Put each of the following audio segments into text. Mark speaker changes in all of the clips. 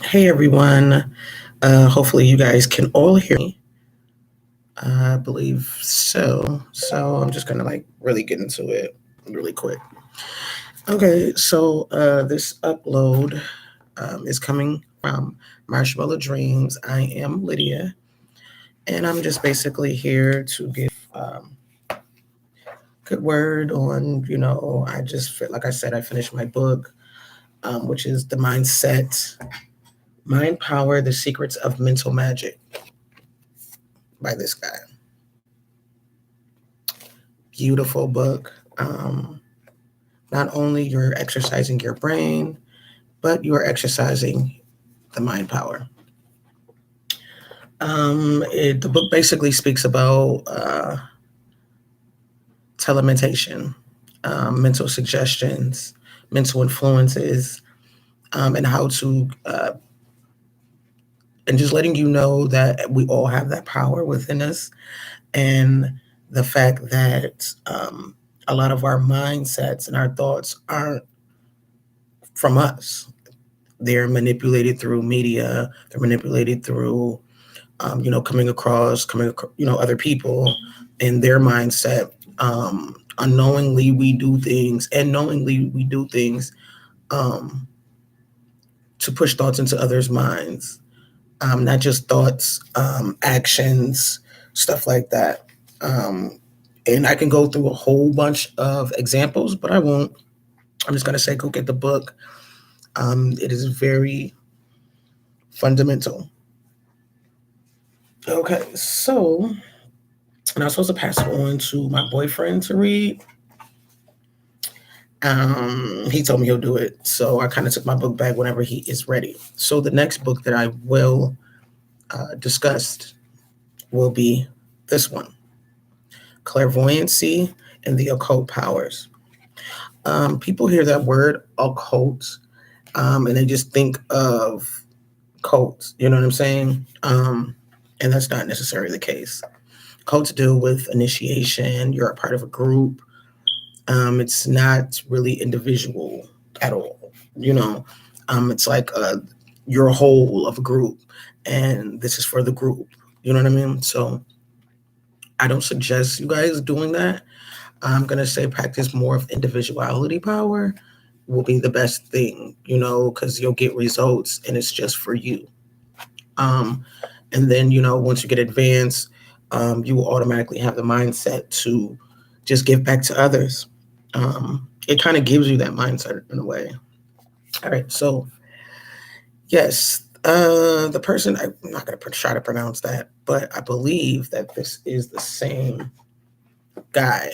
Speaker 1: Hey everyone. Hopefully you guys can all hear me. I believe so. So I'm just gonna really get into it really quick. Okay, so this upload is coming from Marshmallow Dreams. I am Lydia, and I'm just basically here to give good word on. I just feel like I said I finished my book, which is the mindset, mind power, the secrets of mental magic by this guy. Beautiful book. Not only you're exercising your brain, but you are exercising the mind power. The book basically speaks about telementation, mental suggestions, mental influences, and how to, and just letting you know that we all have that power within us, and the fact that a lot of our mindsets and our thoughts aren't from us. They're manipulated through media. They're manipulated through, other people and their mindset. Unknowingly, we do things, and knowingly, we do things um, to push thoughts into others' minds. Not just thoughts, actions, stuff like that. Um, and I can go through a whole bunch of examples, but I won't. I'm just going to say go get the book. It is very fundamental. Okay, so and I was supposed to pass it on to my boyfriend to read. He told me he'll do it, so I kind of took my book back whenever he is ready. So the next book that I will discuss will be this one, Clairvoyancy and the Occult Powers. People hear that word occult, and they just think of cults. You know what I'm saying? And that's not necessarily the case. Cults deal with initiation. You're a part of a group. It's not really individual at all. It's like you're a whole of a group, and this is for the group. You know what I mean? So I don't suggest you guys doing that. I'm gonna say practice more of individuality power will be the best thing, because you'll get results and it's just for you. Um, and then, once you get advanced, you will automatically have the mindset to just give back to others. It kind of gives you that mindset in a way. All right, so yes, the person, I'm not going to try to pronounce that, but I believe that this is the same guy,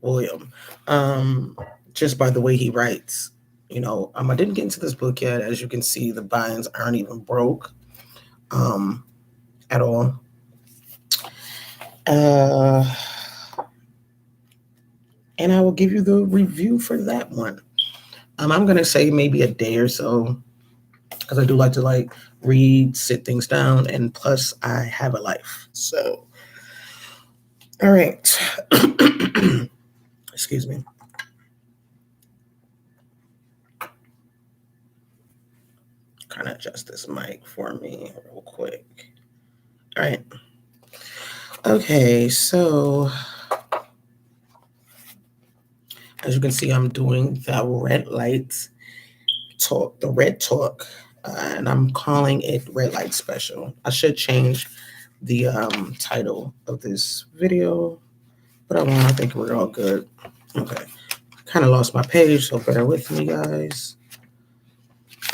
Speaker 1: William, just by the way he writes. I didn't get into this book yet. As you can see, the binds aren't even broke um, at all. Uh, and I will give you the review for that one. I'm gonna say maybe a day or so because I do like to read, sit things down, and plus I have a life. So, all right. Excuse me. Kind of adjust this mic for me real quick. All right. Okay, so as you can see, I'm doing the red light talk, the red talk, and I'm calling it red light special. I should change the title of this video, but I won't. I think we're all good. Okay. Kind of lost my page, so bear with me, guys.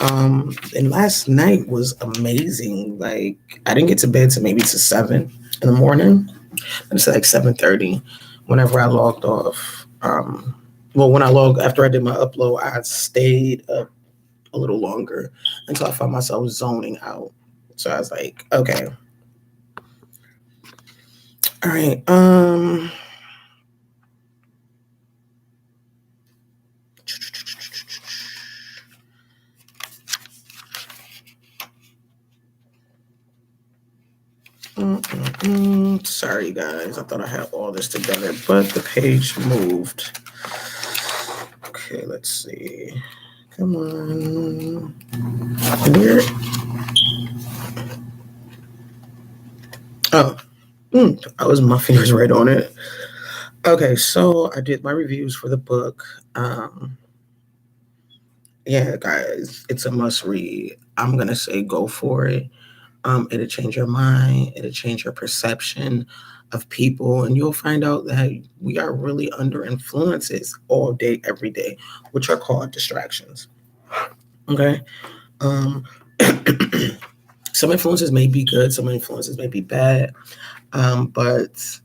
Speaker 1: And last night was amazing. Like I didn't get to bed till maybe to 7 in the morning. It's like 7:30. Whenever I logged off, well, when I logged after I did my upload, I stayed up a little longer until I found myself zoning out. So I was like, okay, all right. Sorry, guys. I thought I had all this together, but the page moved. Okay, let's see. Come on. Where? Oh, I was my fingers right on it. Okay, so I did my reviews for the book. Yeah, guys, it's a must read. I'm gonna say go for it. It'll change your mind. It'll change your perception of people, and you'll find out that we are really under influences all day, every day, which are called distractions. Okay. Um, some influences may be good. Some influences may be bad. But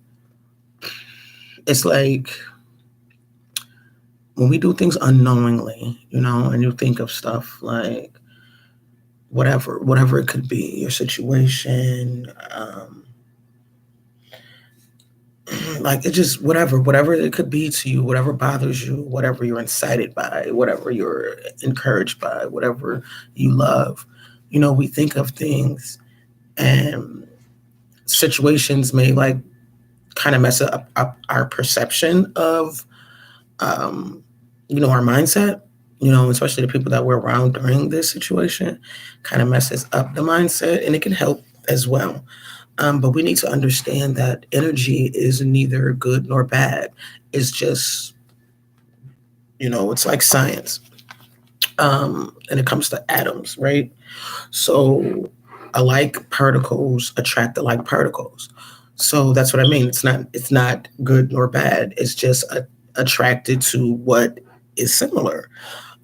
Speaker 1: it's like when we do things unknowingly, and you think of stuff like whatever it could be, your situation, like it just whatever it could be to you, whatever bothers you, whatever you're incited by, whatever you're encouraged by, whatever you love. We think of things and situations may like kind of mess up our perception of our mindset, especially the people that we're around during this situation, kind of messes up the mindset and it can help as well. But we need to understand that energy is neither good nor bad. It's just, it's like science. And it comes to atoms, right? So alike particles attract alike particles. So that's what I mean. It's not good nor bad. It's just attracted to what is similar.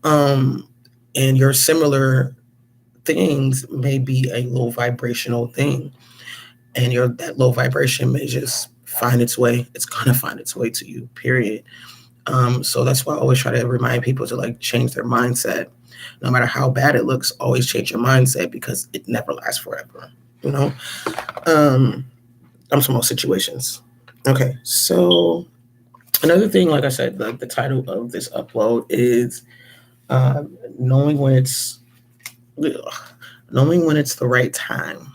Speaker 1: Um, and your similar things may be a low vibrational thing, and that low vibration may just find its way. It's gonna find its way to you. Period. So that's why I always try to remind people to like change their mindset. No matter how bad it looks, always change your mindset because it never lasts forever. You know. Um, I'm talking about situations. Okay, so another thing, like I said, like the title of this upload is knowing when it's knowing when it's the right time.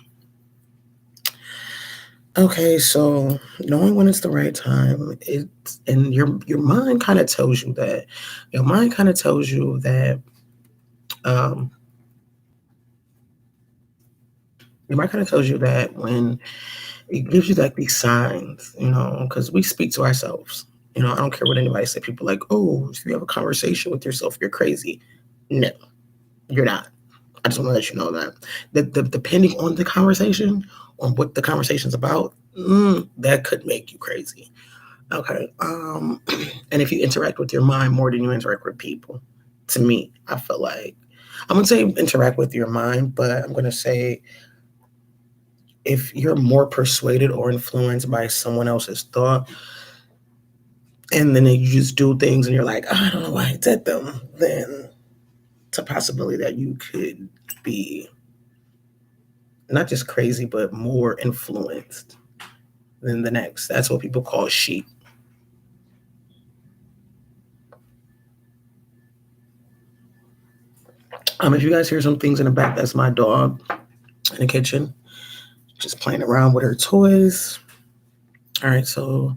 Speaker 1: Okay, so knowing when it's the right time, it's and your mind kind of tells you that. Your mind kind of tells you that. Um, your mind kind of tells you that when it gives you like these signs, because we speak to ourselves. I don't care what anybody says. People are like, oh, if you have a conversation with yourself, you're crazy. No, you're not. I just want to let you know that. Depending on the conversation, on what the conversation's about, that could make you crazy. Okay. And if you interact with your mind more than you interact with people, to me, I feel like I'm gonna say interact with your mind, but I'm gonna say if you're more persuaded or influenced by someone else's thought, and then you just do things and you're like, oh, I don't know why I did them, then it's a possibility that you could be not just crazy, but more influenced than the next. That's what people call sheep. If you guys hear some things in the back, that's my dog in the kitchen, just playing around with her toys. All right, so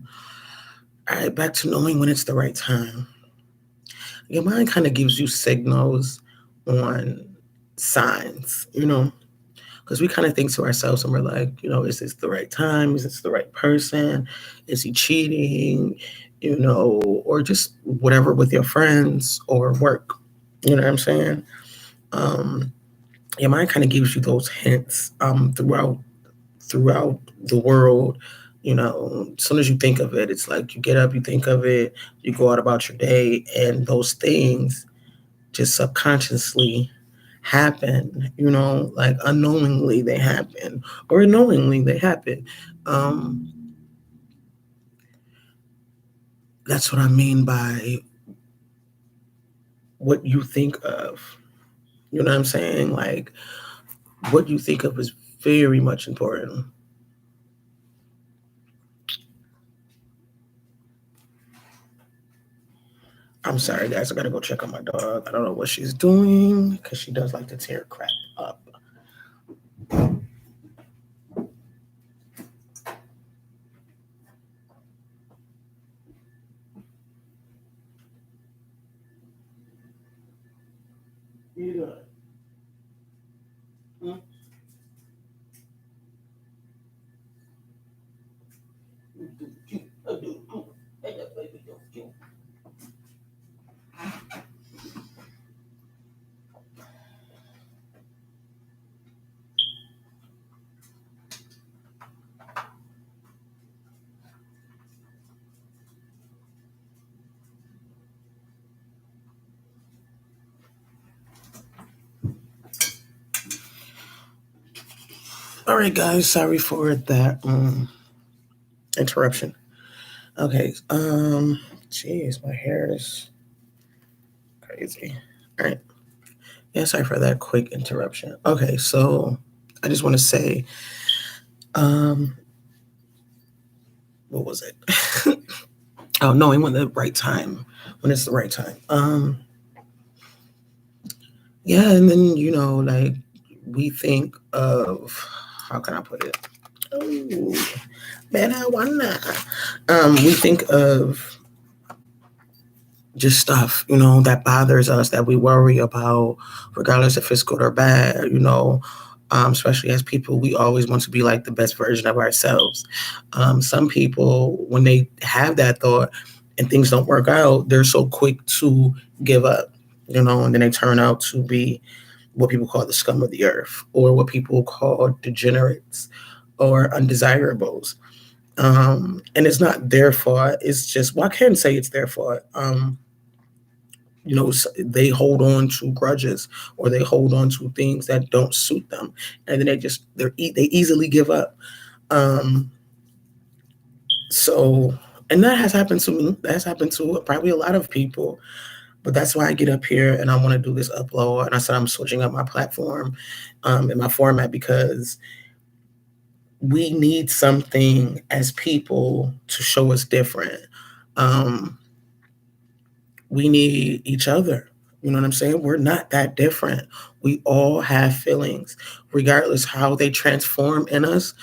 Speaker 1: all right, back to knowing when it's the right time. Your mind kind of gives you signals on signs, because we kind of think to ourselves and we're like, is this the right time? Is this the right person? Is he cheating? Or just whatever with your friends or work. You know what I'm saying? Um, your mind kind of gives you those hints throughout the world. As soon as you think of it, it's like you get up, you think of it, you go out about your day, and those things just subconsciously happen, like unknowingly they happen or knowingly they happen. Um, that's what I mean by what you think of. You know what I'm saying? Like what you think of is very much important. I'm sorry, guys. I gotta go check on my dog. I don't know what she's doing because she does like to tear crap up. Yeah. All right, guys. Sorry for that interruption. Okay. Jeez, my hair is crazy. All right. Yeah, sorry for that quick interruption. Okay, so I just want to say, um, what was it? Oh, knowing when the right time, when it's the right time. Yeah, and then like we think of how can I put it? Oh, marijuana. We think of just stuff, that bothers us, that we worry about, regardless if it's good or bad, especially as people, we always want to be like the best version of ourselves. Some people, when they have that thought and things don't work out, they're so quick to give up, and then they turn out to be what people call the scum of the earth, or what people call degenerates or undesirables. And it's not their fault. It's just, well, I can't say it's their fault. They hold on to grudges, or they hold on to things that don't suit them, and then they easily give up. um so and that has happened to me. That has happened to probably a lot of people. But that's why I get up here and I want to do this upload, and I said I'm switching up my platform, and my format, because we need something as people to show us different. um we need each other. You know what I'm saying? We're not that different. We all have feelings, regardless how they transform in us,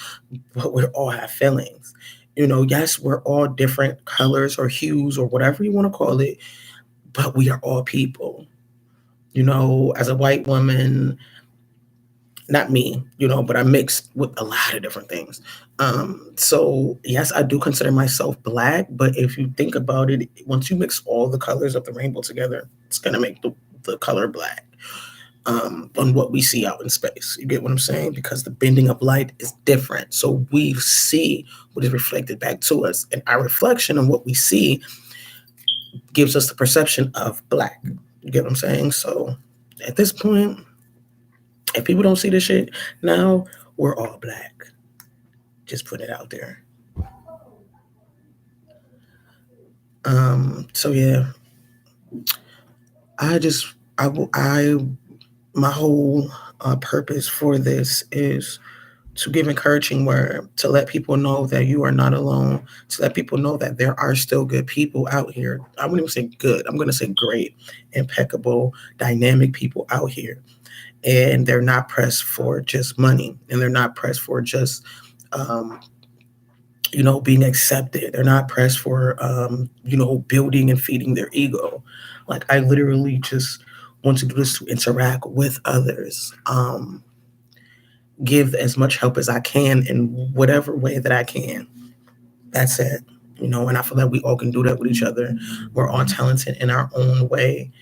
Speaker 1: but we all have feelings. Yes, we're all different colors or hues or whatever you want to call it, but we are all people. As a white woman, not me, but I'm mixed with a lot of different things. So yes, I do consider myself black, but if you think about it, once you mix all the colors of the rainbow together, it's gonna make the color black. On what we see out in space. You get what I'm saying? Because the bending of light is different. So we see what is reflected back to us, and our reflection on what we see gives us the perception of black. You get what I'm saying? So at this point, if people don't see this shit now, we're all black. Just put it out there. So yeah, I just I my whole purpose for this is to give encouraging word, to let people know that you are not alone, to let people know that there are still good people out here. I wouldn't even say good. I'm going to say great, impeccable, dynamic people out here. And they're not pressed for just money, and they're not pressed for just um, being accepted. They're not pressed for, building and feeding their ego. Like, I literally just want to do this to interact with others, give as much help as I can in whatever way that I can. That's it. And I feel like we all can do that with each other. We're all talented in our own way.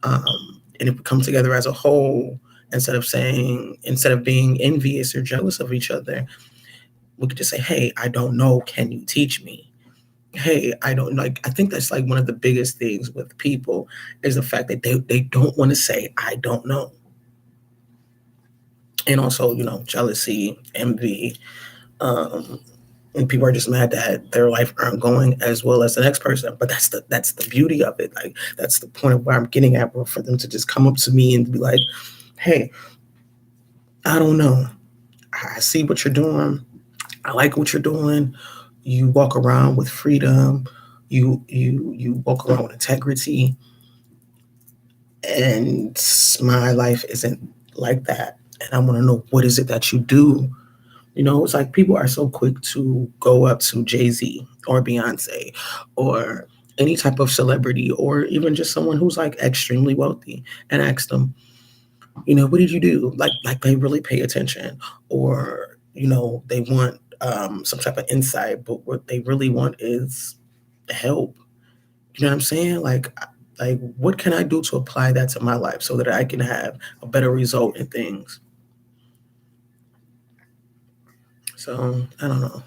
Speaker 1: And if we come together as a whole, instead of being envious or jealous of each other, we could just say, hey, I don't know, can you teach me? Hey, I don't like, I think that's like one of the biggest things with people, is the fact that they don't want to say I don't know. And also, jealousy, envy, and people are just mad that their life aren't going as well as the next person. But that's the beauty of it. Like, that's the point of where I'm getting at, for them to just come up to me and be like, hey, I don't know, I see what you're doing, I like what you're doing. You walk around with freedom. You walk around with integrity. And my life isn't like that. And I want to know, what is it that you do? It's like people are so quick to go up to Jay-Z or Beyonce or any type of celebrity, or even just someone who's like extremely wealthy, and ask them, What did you do? Like they really pay attention, or they want some type of insight, but what they really want is help. You know what I'm saying? Like what can I do to apply that to my life so that I can have a better result in things? So I don't know.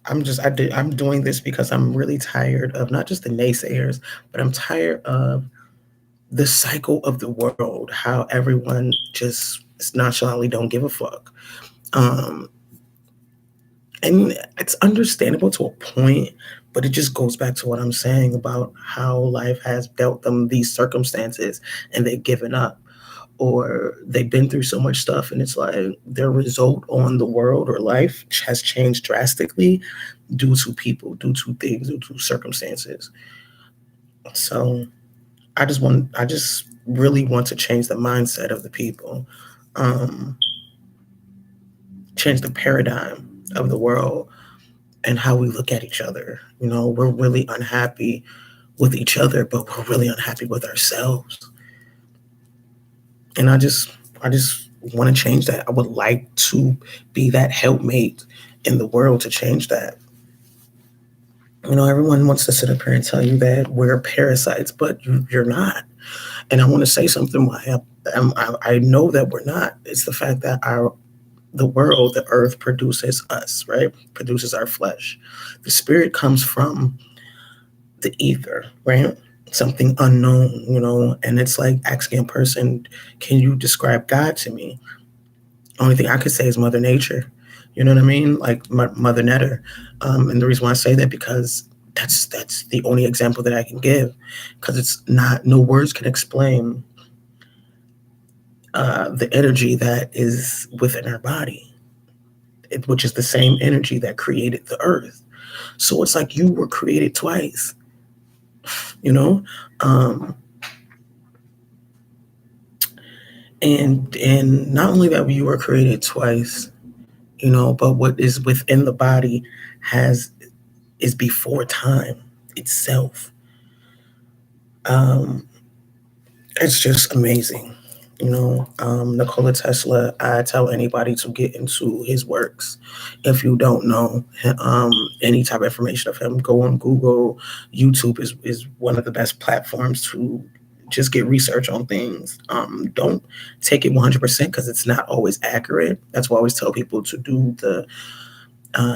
Speaker 1: I'm doing this because I'm really tired of not just the naysayers, but I'm tired of the cycle of the world, how everyone just nonchalantly don't give a fuck. Um, and it's understandable to a point, but it just goes back to what I'm saying about how life has dealt them these circumstances and they've given up, or they've been through so much stuff, and it's like their result on the world or life has changed drastically due to people, due to things, due to circumstances. So I just really want to change the mindset of the people, um, change the paradigm of the world and how we look at each other. We're really unhappy with each other, but we're really unhappy with ourselves. And I just want to change that. I would like to be that helpmate in the world to change that. Everyone wants to sit up here and tell you that we're parasites, but you're not. And I want to say something why I know that we're not. It's the fact that the world, the earth produces us, right? Produces our flesh. The spirit comes from the ether, right? Something unknown, and it's like asking a person, can you describe God to me? Only thing I could say is Mother Nature. You know what I mean? Like Mother Netter. And the reason why I say that, because that's the only example that I can give, because it's not, no words can explain the energy that is within our body, which is the same energy that created the earth. So it's like you were created twice, you know, um, and not only that you were created twice, but what is within the body has is before time itself. Um, it's just amazing. Nikola Tesla, I tell anybody to get into his works. If you don't know any type of information of him, go on Google. YouTube is one of the best platforms to just get research on things. Don't take it 100% because it's not always accurate. That's why I always tell people to do the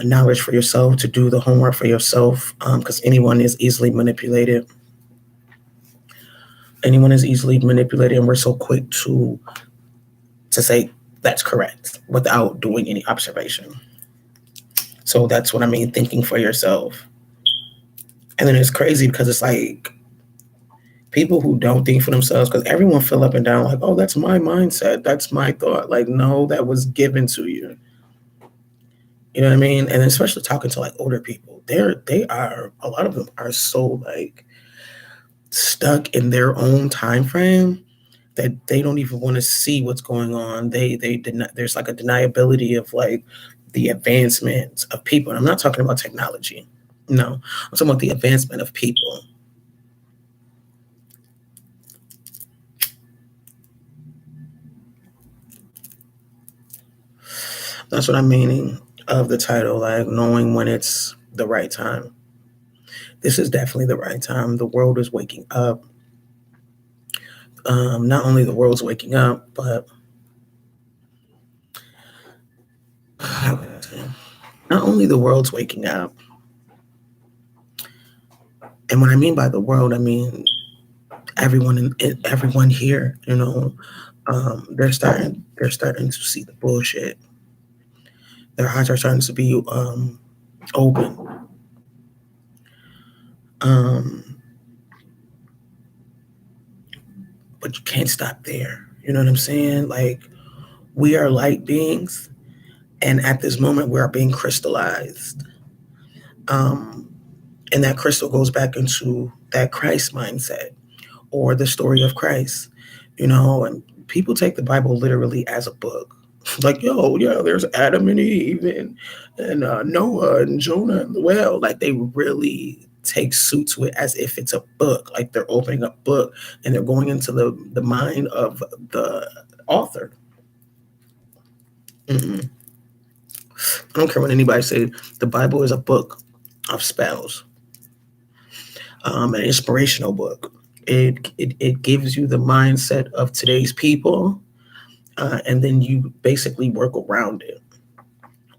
Speaker 1: knowledge for yourself, to do the homework for yourself, because anyone is easily manipulated. Anyone is easily manipulated, and we're so quick to say that's correct without doing any observation. So that's what I mean, thinking for yourself. And then it's crazy because it's like people who don't think for themselves, because everyone feel up and down like, oh, that's my mindset, that's my thought. Like, no, that was given to you. You know what I mean? And especially talking to like older people, they are, a lot of them are so like stuck in their own time frame that they don't even want to see what's going on. They deny, there's like a deniability of like the advancement of people. And I'm not talking about technology. No, I'm talking about the advancement of people. That's what I'm meaning of the title, like knowing when it's the right time. This is definitely the right time. The world is waking up. Not only the world's waking up, but not only the world's waking up. And what I mean by the world, I mean everyone here. They're starting to see the bullshit. Their hearts are starting to be open. Um, but you can't stop there. You know what I'm saying? Like, we are light beings, and at this moment, we are being crystallized. Um, and that crystal goes back into that Christ mindset or the story of Christ. And people take the Bible literally as a book. Like, yo, yeah, there's Adam and Eve and Noah and Jonah and the whale. Like, they really take suit to it as if it's a book, like they're opening a book and they're going into the mind of the author. Mm-mm. I don't care what anybody say. The Bible is a book of spells, an inspirational book. It gives you the mindset of today's people, and then you basically work around it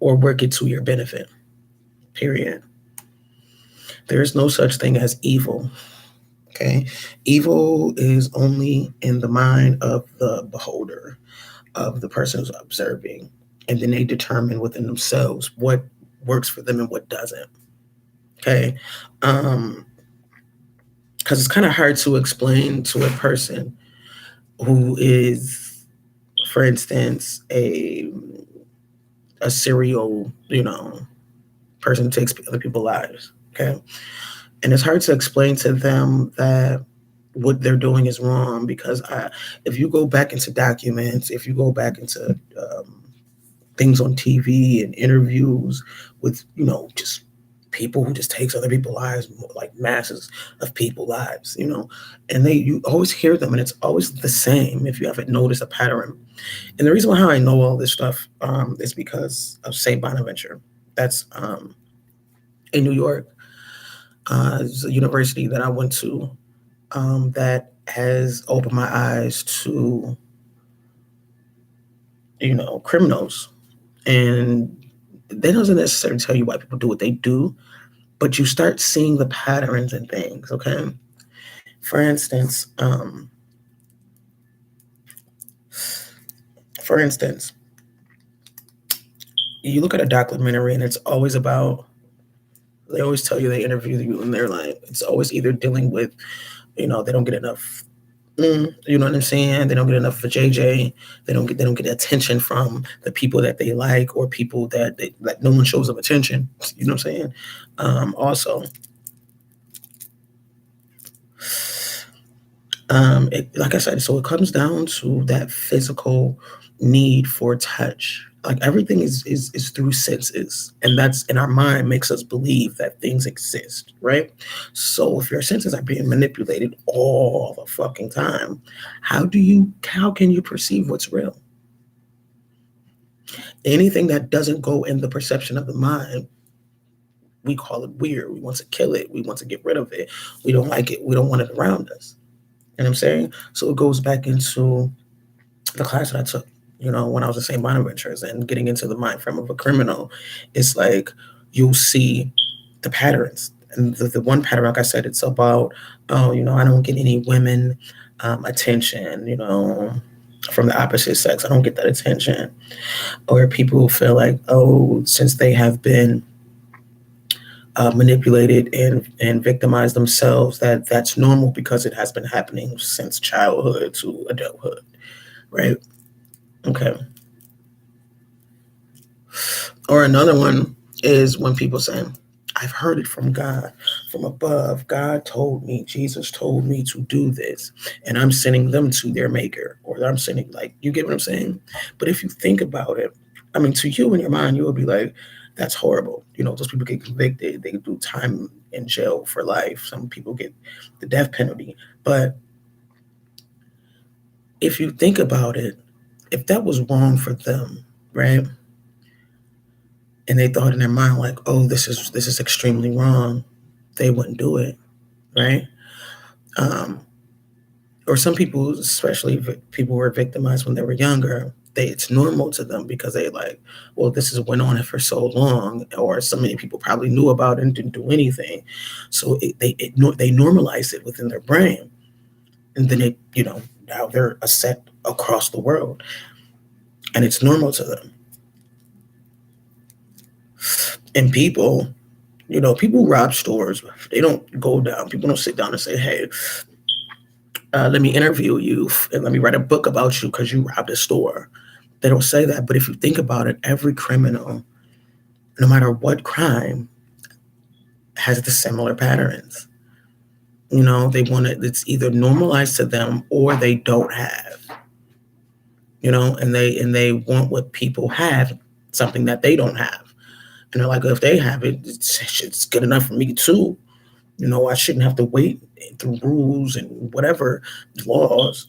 Speaker 1: or work it to your benefit. Period. There is no such thing as evil. Okay, evil is only in the mind of the beholder, of the person who's observing, and then they determine within themselves what works for them and what doesn't. Okay, because it's kind of hard to explain to a person who is, for instance, a serial, person who takes other people's lives. Okay, and it's hard to explain to them that what they're doing is wrong because if you go back into documents, if you go back into things on TV and interviews with just people who just takes other people's lives, like masses of people's lives, and you always hear them, and it's always the same. If you haven't noticed a pattern, and the reason why how I know all this stuff is because of Saint Bonaventure. That's in New York. It's a university that I went to that has opened my eyes to criminals, and that doesn't necessarily tell you why people do what they do, but you start seeing the patterns and things. Okay, for instance, you look at a documentary and it's always about. They always tell you, they interview you and they're like, it's always either dealing with, they don't get enough. You know what I'm saying? They don't get enough for JJ. They don't get attention from the people that they like, or people that no one shows them attention. You know what I'm saying? Also, like I said, so it comes down to that physical need for touch. Like everything is through senses, and that's in our mind makes us believe that things exist, right? So if your senses are being manipulated all the fucking time, how can you perceive what's real? Anything that doesn't go in the perception of the mind, we call it weird. We want to kill it. We want to get rid of it. We don't like it. We don't want it around us. You know what I'm saying? So it goes back into the class that I took, when I was in St. Bonaventure's, and getting into the mind frame of a criminal. It's like you'll see the patterns. And the one pattern, like I said, it's about, I don't get any women attention, from the opposite sex. I don't get that attention. Or people feel like, oh, since they have been manipulated and victimized themselves, that's normal because it has been happening since childhood to adulthood, right? Okay. Or another one is when people say, I've heard it from God, from above. God told me, Jesus told me to do this, and I'm sending them to their maker, or I'm sending, like, you get what I'm saying? But if you think about it, I mean, to you in your mind, you will be like, that's horrible. Those people get convicted. They do time in jail for life. Some people get the death penalty. But if you think about it, if that was wrong for them, right? And they thought in their mind like, oh, this is extremely wrong, they wouldn't do it, right? Or some people, especially people who were victimized when they were younger, it's normal to them because they like, well, this has went on for so long, or so many people probably knew about it and didn't do anything, so they normalize it within their brain, and then now they're a set across the world, and it's normal to them. And people rob stores. They don't go down. People don't sit down and say, hey, let me interview you and let me write a book about you because you robbed a store. They don't say that. But if you think about it, every criminal, no matter what crime, has the similar patterns. They want it. It's either normalized to them or they don't have. And they want what people have, something that they don't have. And they're like, if they have it, it's good enough for me too. I shouldn't have to wait through rules and whatever laws.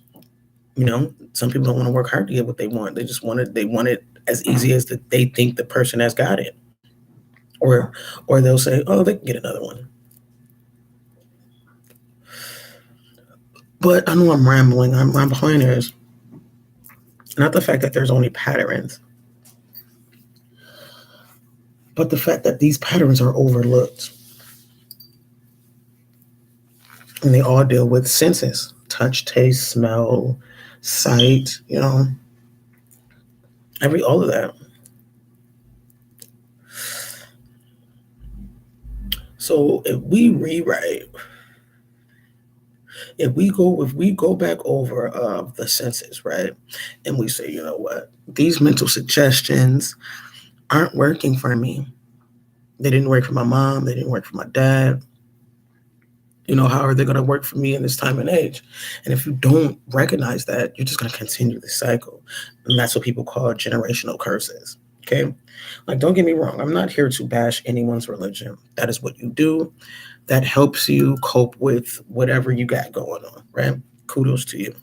Speaker 1: Some people don't want to work hard to get what they want. They want it as easy as that they think the person has got it. Or they'll say, oh, they can get another one. But I know I'm rambling. My point is not the fact that there's only patterns, but the fact that these patterns are overlooked. And they all deal with senses: touch, taste, smell, sight, all of that. So if we go back over the senses, right, and we say, you know what, these mental suggestions aren't working for me. They didn't work for my mom. They didn't work for my dad. How are they going to work for me in this time and age? And if you don't recognize that, you're just going to continue the cycle. And that's what people call generational curses. Okay. Like, don't get me wrong. I'm not here to bash anyone's religion. That is what you do. That helps you cope with whatever you got going on. Right. Kudos to you.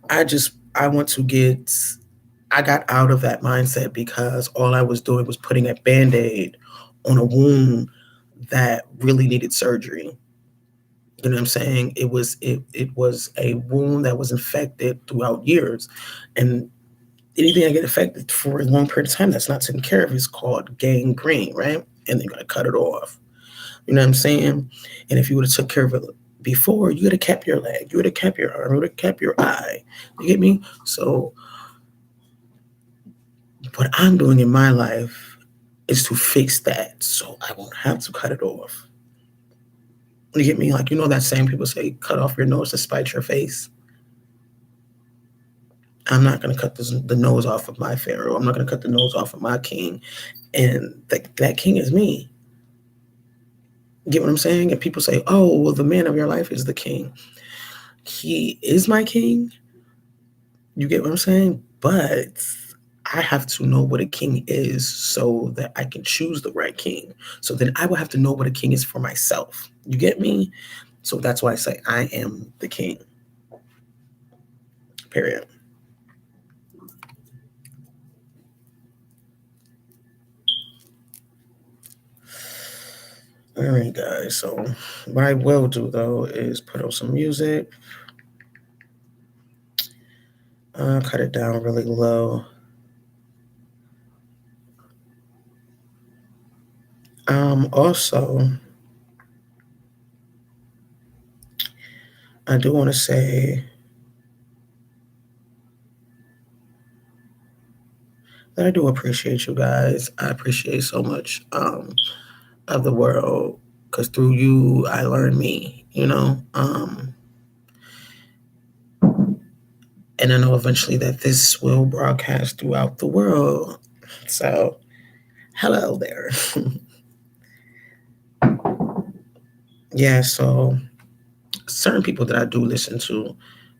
Speaker 1: I got out of that mindset because all I was doing was putting a Band-Aid on a wound that really needed surgery. You know what I'm saying? It was a wound that was infected throughout years. And anything that get affected for a long period of time that's not taken care of is called gangrene, right? And they're gonna cut it off. You know what I'm saying? And if you would have took care of it before, you would have kept your leg, you would have kept your arm, you would have kept your eye. You get me? So what I'm doing in my life is to fix that so I won't have to cut it off. You get me? Like, that saying people say, cut off your nose to spite your face. I'm not going to cut the nose off of my pharaoh. I'm not going to cut the nose off of my king. And that king is me. Get what I'm saying? And people say, oh, well, the man of your life is the king. He is my king. You get what I'm saying? But I have to know what a king is so that I can choose the right king. So then I will have to know what a king is for myself. You get me? So that's why I say I am the king. Period. All right, guys. So what I will do though is put on some music. Cut it down really low. Also, I do want to say that I do appreciate you guys. I appreciate so much of the world because through you, I learned me, and I know eventually that this will broadcast throughout the world. So, hello there. Yeah, so certain people that I do listen to,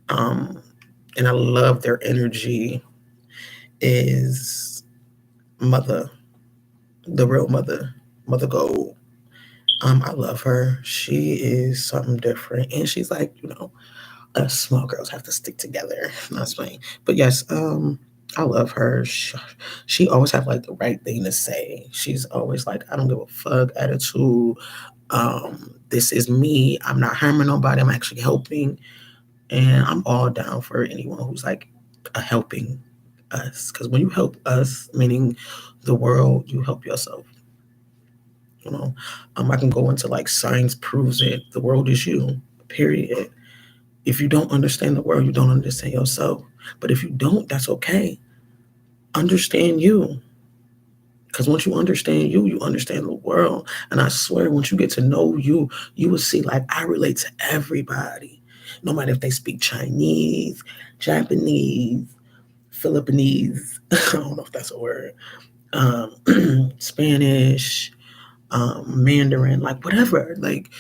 Speaker 1: and I love their energy, is Mother, the real Mother, Mother Gold. I love her. She is something different, and she's like, us small girls have to stick together. That's funny, but yes, I love her. She always have like the right thing to say. She's always like, I don't give a fuck attitude. This is me. I'm not harming nobody. I'm actually helping, and I'm all down for anyone who's like helping us. Because when you help us, meaning the world, you help yourself. I can go into like science proves it. The world is you. Period. If you don't understand the world, you don't understand yourself. But if you don't, that's okay. Understand you. Because once you understand you, you understand the world. And I swear, once you get to know you, you will see like I relate to everybody. No matter if they speak Chinese, Japanese, Philippines, I don't know if that's a word, Spanish, Mandarin, like whatever. Like,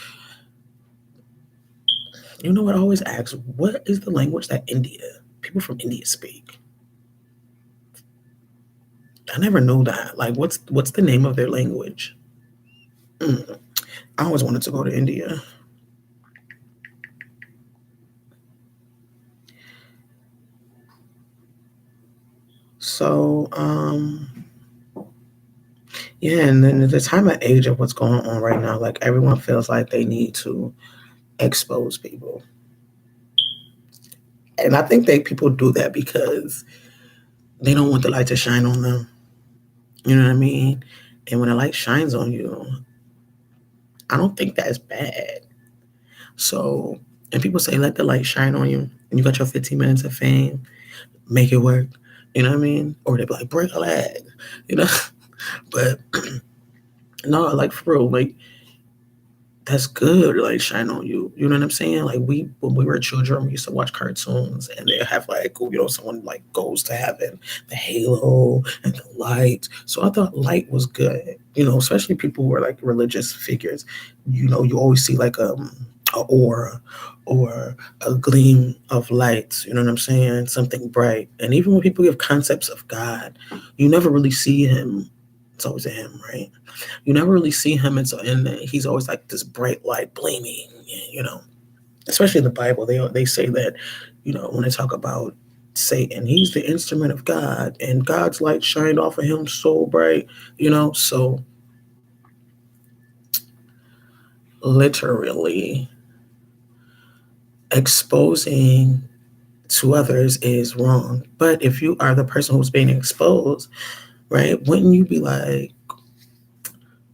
Speaker 1: what I always ask? What is the language that people from India speak? I never know that. Like, what's the name of their language? I always wanted to go to India. So, yeah, and then the time and age of what's going on right now, like everyone feels like they need to expose people. And I think people do that because they don't want the light to shine on them. You know what I mean? And when the light shines on you, I don't think that's bad. So, and people say, let the light shine on you. And you got your 15 minutes of fame, make it work. You know what I mean? Or they be like, break a leg. You know? But no, like for real, like that's good, like shine on you. You know what I'm saying? Like when we were children, we used to watch cartoons and they have like, someone like goes to heaven, the halo and the light. So I thought light was good, especially people who are like religious figures. You always see like a aura or a gleam of light, you know what I'm saying? Something bright. And even when people give concepts of God, you never really see him. It's always a him, right? You never really see him, and he's always like this bright light gleaming, Especially in the Bible, they say that, when they talk about Satan, he's the instrument of God, and God's light shined off of him so bright, So literally, exposing to others is wrong. But if you are the person who's being exposed, right, wouldn't you be like,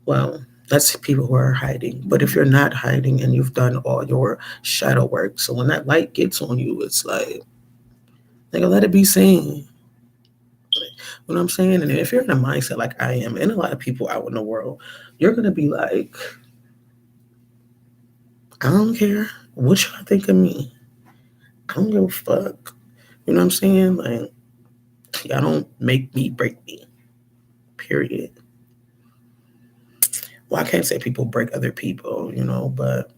Speaker 1: well, that's people who are hiding. But if you're not hiding and you've done all your shadow work, so when that light gets on you, it's like, nigga, let it be seen. You know what I'm saying? And if you're in a mindset like I am, and a lot of people out in the world, you're gonna be like, I don't care what y'all think of me. I don't give a fuck. You know what I'm saying? Like, y'all don't make me, break me. Period. Well, I can't say people break other people, but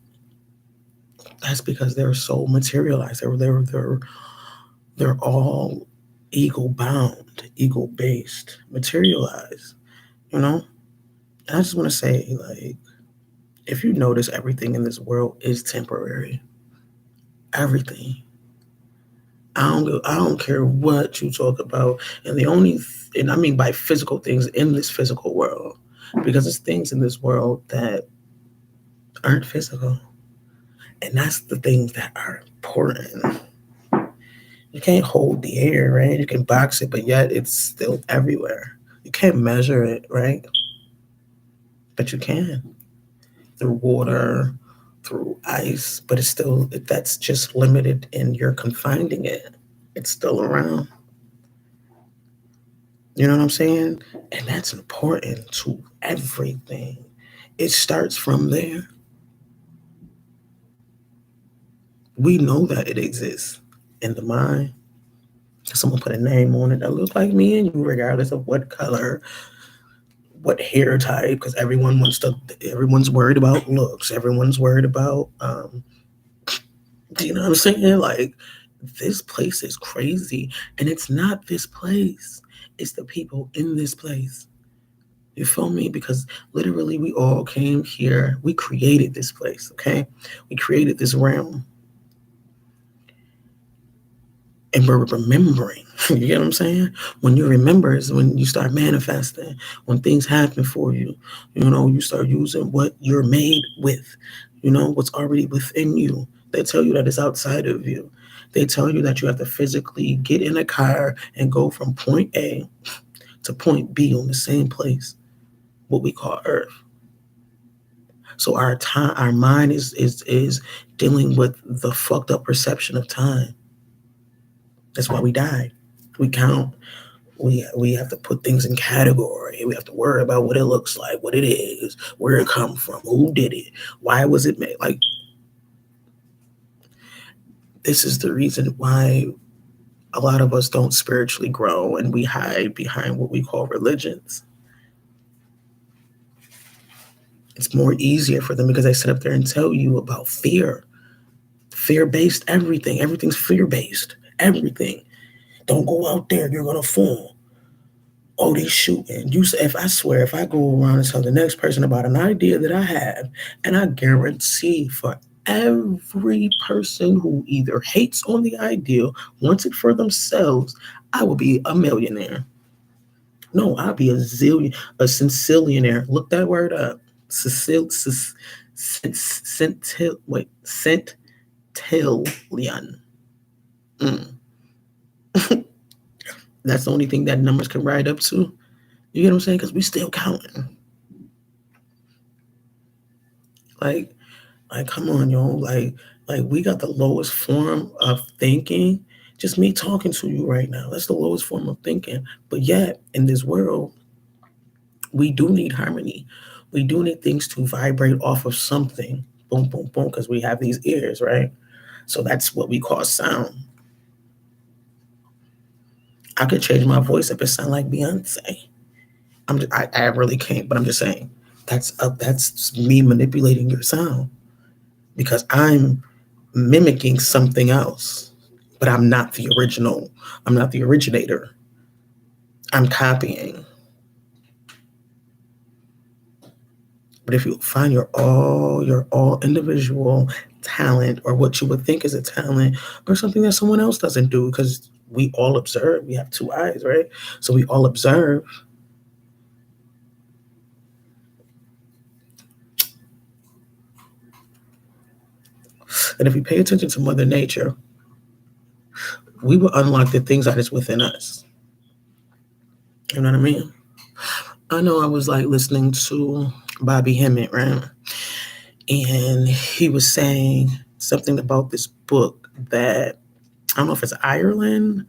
Speaker 1: that's because they're so materialized. They're all ego bound, ego based, materialized, you know? And I just want to say, like, if you notice, everything in this world is temporary. Everything. I don't care what you talk about. And and I mean by physical things in this physical world, because there's things in this world that aren't physical. And that's the things that are important. You can't hold the air, right? You can box it, but yet it's still everywhere. You can't measure it, right? But you can through water, through ice, but that's just limited and you're confining it. It's still around. You know what I'm saying? And that's important to everything. It starts from there. We know that it exists in the mind. Someone put a name on it that looks like me and you, regardless of what color, what hair type, because everyone's worried about looks. Everyone's worried about, you know what I'm saying? Like, this place is crazy. And it's not this place, it's the people in this place. You feel me? Because literally, we all came here. We created this place, okay? We created this realm. And we're remembering. You get what I'm saying? When you remember is when you start manifesting, when things happen for you, you start using what you're made with, what's already within you. They tell you that it's outside of you. They tell you that you have to physically get in a car and go from point A to point B on the same place, what we call Earth. So our mind is dealing with the fucked up perception of time. That's why we die. We count. We have to put things in category. We have to worry about what it looks like, what it is, where it come from, who did it, why was it made. Like, this is the reason why a lot of us don't spiritually grow and we hide behind what we call religions. It's more easier for them because they sit up there and tell you about fear. Fear-based everything. Everything's fear-based. Everything. Don't go out there, you're gonna fall. Oh, they shooting. You say, if I swear, if I go around and tell the next person about an idea that I have, and I guarantee for every person who either hates on the idea, wants it for themselves, I will be a millionaire. No, I'll be a centillionaire. Look that word up. Cecil, centillion. Mm. That's the only thing that numbers can ride up to. You get what I'm saying? Because we still counting. Like, come on, yo. Like we got the lowest form of thinking. Just me talking to you right now. That's the lowest form of thinking. But yet, in this world, we do need harmony. We do need things to vibrate off of something. Boom, boom, boom, because we have these ears, right? So that's what we call sound. I could change my voice if it sound like Beyonce. I really can't, but I'm just saying that's me manipulating your sound because I'm mimicking something else, but I'm not the original. I'm not the originator. I'm copying. But if you find your all individual talent or what you would think is a talent or something that someone else doesn't do, because we all observe, we have two eyes, right? So we all observe. And if we pay attention to Mother Nature, we will unlock the things that is within us. You know what I mean? I know I was like listening to Bobby Hemmett, right? And he was saying something about this book that I don't know if it's Ireland,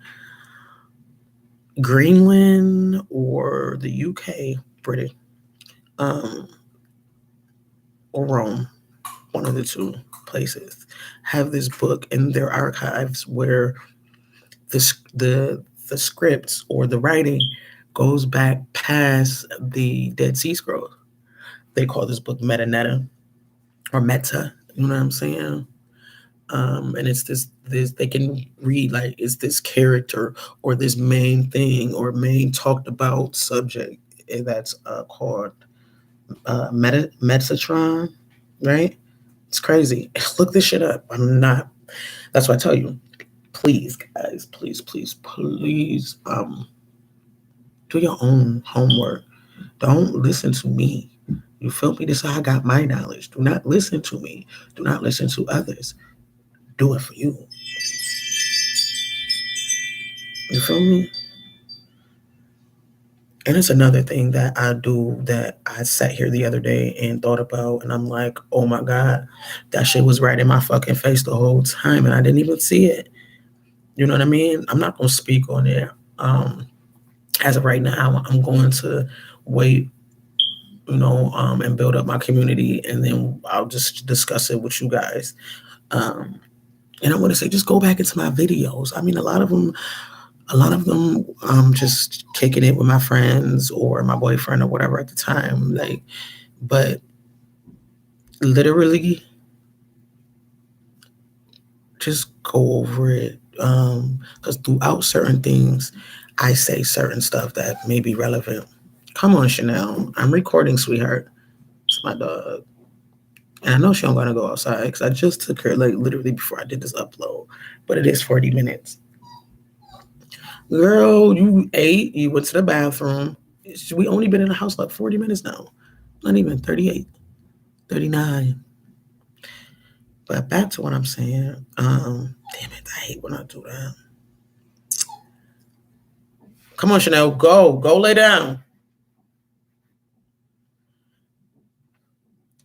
Speaker 1: Greenland, or the UK, British, um, or Rome, one of the two places, have this book in their archives where the scripts or the writing goes back past the Dead Sea Scrolls. They call this book Metanetta or Meta. You know what I'm saying? And it's this they can read like it's this character or this main thing or main talked about subject that's called Metatron, right? It's crazy. Look this shit up. I'm not. That's why I tell you, please, guys, please, do your own homework. Don't listen to me. You feel me? This is how I got my knowledge. Do not listen to me. Do not listen to others. Do it for you. You feel me? And it's another thing that I do that I sat here the other day and thought about, and I'm like, oh my God, that shit was right in my fucking face the whole time, and I didn't even see it. You know what I mean? I'm not gonna speak on it. As of right now, I'm going to wait, and build up my community, and then I'll just discuss it with you guys. And I want to say, just go back into my videos. I mean, a lot of them, just kicking it with my friends or my boyfriend or whatever at the time. Like, but literally, just go over it. Because throughout certain things, I say certain stuff that may be relevant. Come on, Chanel. I'm recording, sweetheart. It's my dog. And I know she don't gonna go outside because I just took her like literally before I did this upload. But it is 40 minutes. Girl, you ate, you went to the bathroom. We only been in the house like 40 minutes now. Not even 38, 39. But back to what I'm saying. Damn it, I hate when I do that. Come on, Chanel, go lay down.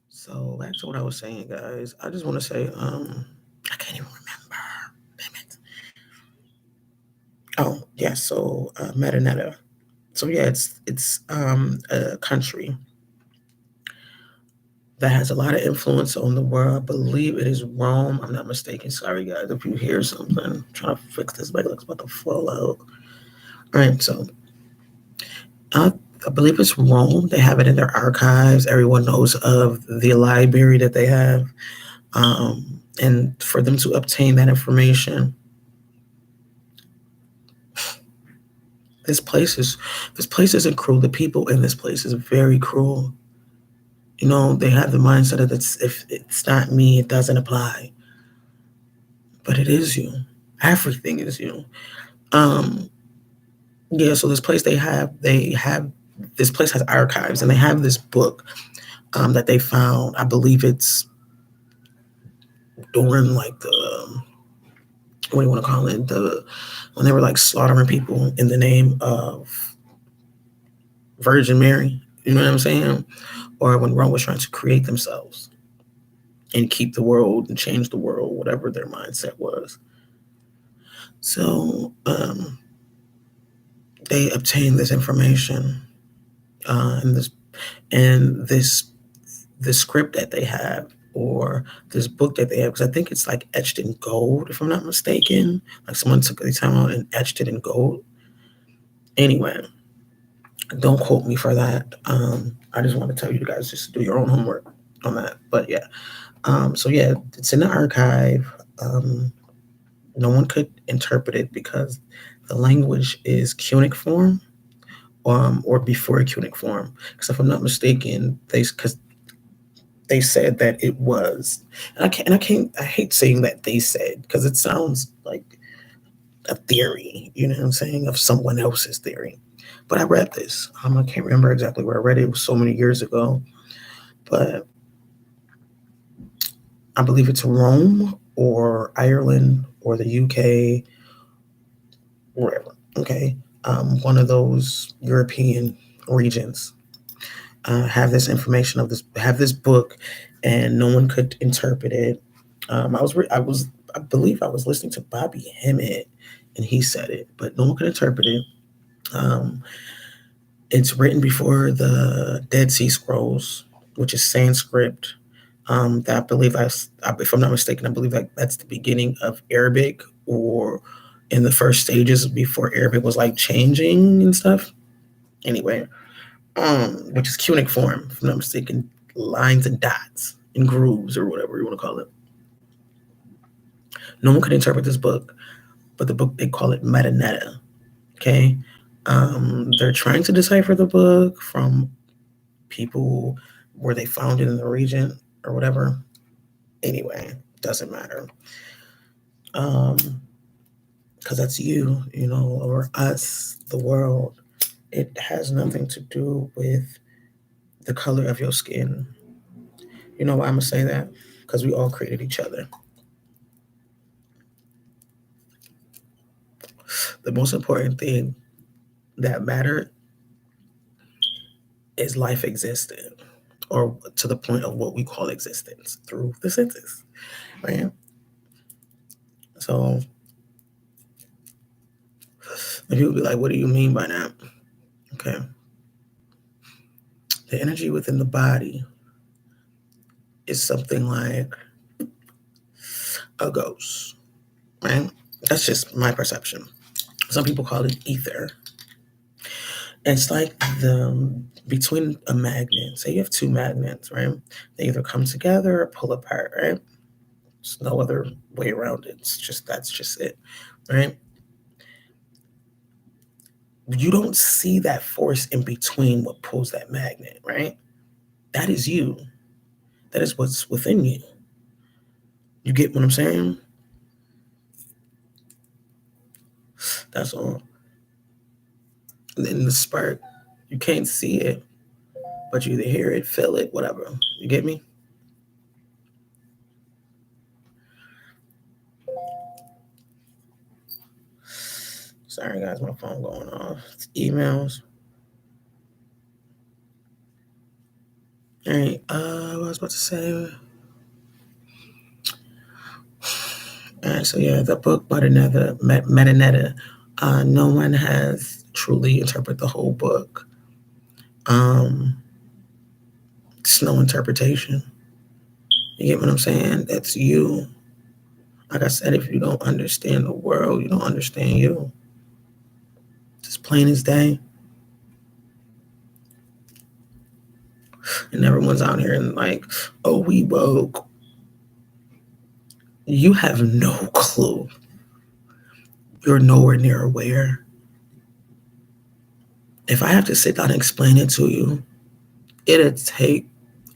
Speaker 1: So back to what I was saying, guys. I just want to say, I can't even remember. Damn it. Oh, yeah, so Metanetta. So yeah, it's a country that has a lot of influence on the world. I believe it is Rome. I'm not mistaken. Sorry, guys, if you hear something. I'm trying to fix this. Like, it's about to fall out. All right, so I believe it's Rome. They have it in their archives. Everyone knows of the library that they have. And for them to obtain that information, This place is this place isn't cruel. The people in this place is very cruel. They have the mindset of it's if it's not me, it doesn't apply. But it is you. Everything is you. Um, yeah, so this place they have this place has archives and they have this book that they found. I believe it's during like the what do you want to call it? The when they were like slaughtering people in the name of Virgin Mary. You know what I'm saying? Or when Rome was trying to create themselves and keep the world and change the world, whatever their mindset was. So they obtained this information and this script that they have or this book that they have because I think it's like etched in gold if I'm not mistaken. Like someone took the time out and etched it in gold. Anyway, don't quote me for that. I just want to tell you guys just do your own homework on that. But yeah, so yeah, it's in the archive. No one could interpret it because the language is cuneiform or before cuneiform. Because if I'm not mistaken, because they said that it was, I hate saying that they said because it sounds like a theory, you know what I'm saying, of someone else's theory. But I read this. I can't remember exactly where I read it. It was so many years ago, but I believe it's Rome or Ireland or the UK, wherever. Okay, one of those European regions have this information of this, have this book, and no one could interpret it. I believe I was listening to Bobby Hemmett, and he said it, but no one could interpret it. Um, it's written before the Dead Sea Scrolls, which is Sanskrit. That I believe if I'm not mistaken, I believe that's the beginning of Arabic, or in the first stages before Arabic was like changing and stuff. Anyway, which is cuneiform, if I'm not mistaken, lines and dots and grooves or whatever you want to call it. No one could interpret this book, but the book they call it metaneta. Okay, they're trying to decipher the book from people where they found it in the region or whatever. Anyway, doesn't matter. Because that's or us, the world. It has nothing to do with the color of your skin. You know why I'm gonna say that? Because we all created each other. The most important thing that mattered is life existed, or to the point of what we call existence through the senses, right? So and people be like, "What do you mean by that?" Okay, the energy within the body is something like a ghost, right? That's just my perception. Some people call it ether. It's like the between a magnet. Say you have two magnets, right? They either come together or pull apart, right? There's no other way around it. That's just it, right? You don't see that force in between what pulls that magnet, right? That is you. That is what's within you. You get what I'm saying? That's all. And then the spark, you can't see it, but you either hear it, feel it, whatever. You get me? Sorry, guys, my phone going off. It's emails. All right. What I was about to say. All right. So yeah, the book Metaneta. No one has truly interpreted the whole book. It's no interpretation. You get what I'm saying? That's you. Like I said, if you don't understand the world, you don't understand you. It's plain as day. And everyone's out here and like, oh, we woke. You have no clue. You're nowhere near aware. If I have to sit down and explain it to you, it'll take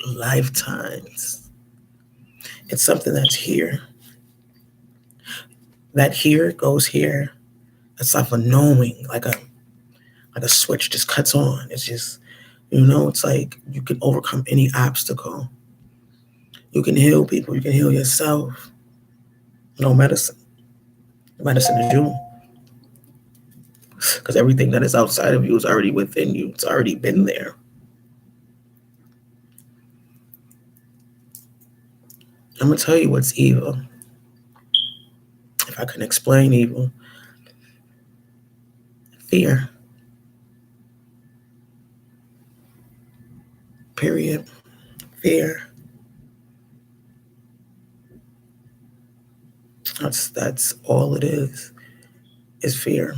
Speaker 1: lifetimes. It's something that's here. That here goes here. It's like a knowing, like a switch just cuts on. It's just, it's like you can overcome any obstacle. You can heal people. You can heal yourself. No medicine. Medicine is you. Because everything that is outside of you is already within you. It's already been there. I'm going to tell you what's evil. If I can explain evil, fear. Period. Fear. That's all it is fear.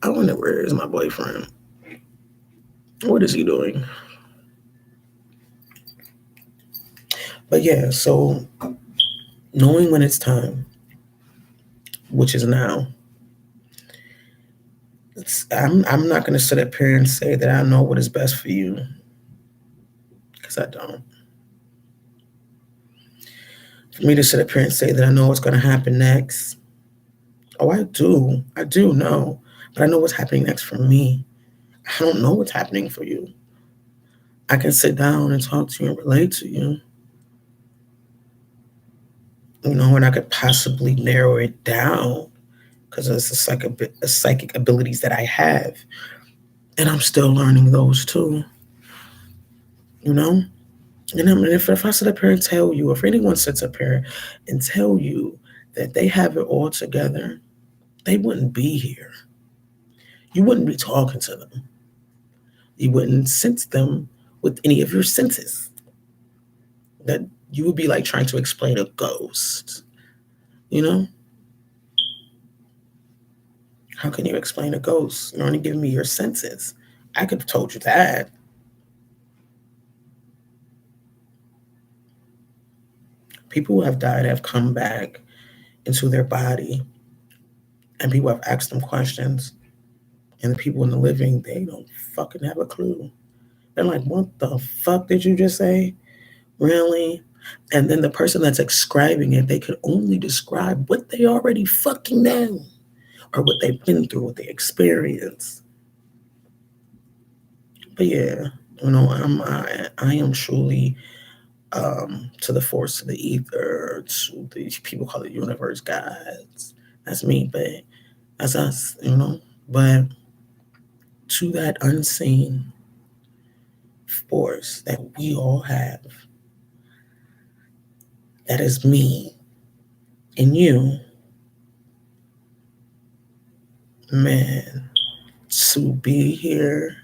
Speaker 1: I wonder where is my boyfriend? What is he doing? But yeah, so knowing when it's time, which is now. I'm not going to sit up here and say that I know what is best for you, because I don't. For me to sit up here and say that I know what's going to happen next, oh, I do know, but I know what's happening next for me. I don't know what's happening for you. I can sit down and talk to you and relate to you, and I could possibly narrow it down because of the psychic abilities that I have, and I'm still learning those too. And if I sit up here and tell you, if anyone sits up here and tell you that they have it all together, they wouldn't be here. You wouldn't be talking to them. You wouldn't sense them with any of your senses. That you would be like trying to explain a ghost. How can you explain a ghost? You're only giving me your senses. I could have told you that. People who have died have come back into their body, and people have asked them questions, and the people in the living, they don't fucking have a clue. They're like, what the fuck did you just say? Really? And then the person that's describing it, they could only describe what they already fucking know, or what they've been through, what they experienced. But yeah, I am truly to the force, to the ether, to the people call it universe, gods. That's me, but that's us, But to that unseen force that we all have, that is me and you, man, to be here.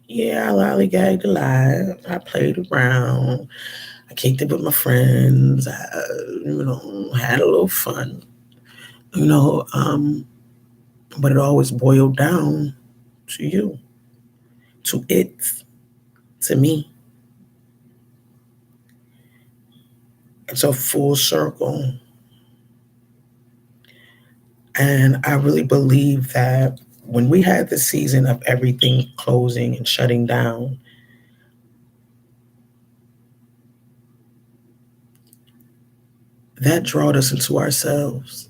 Speaker 1: Yeah, I lollygagged a lot. I played around. I kicked it with my friends. I, had a little fun. But it always boiled down to you, to it, to me. It's a full circle. And I really believe that when we had the season of everything closing and shutting down, that drawed us into ourselves.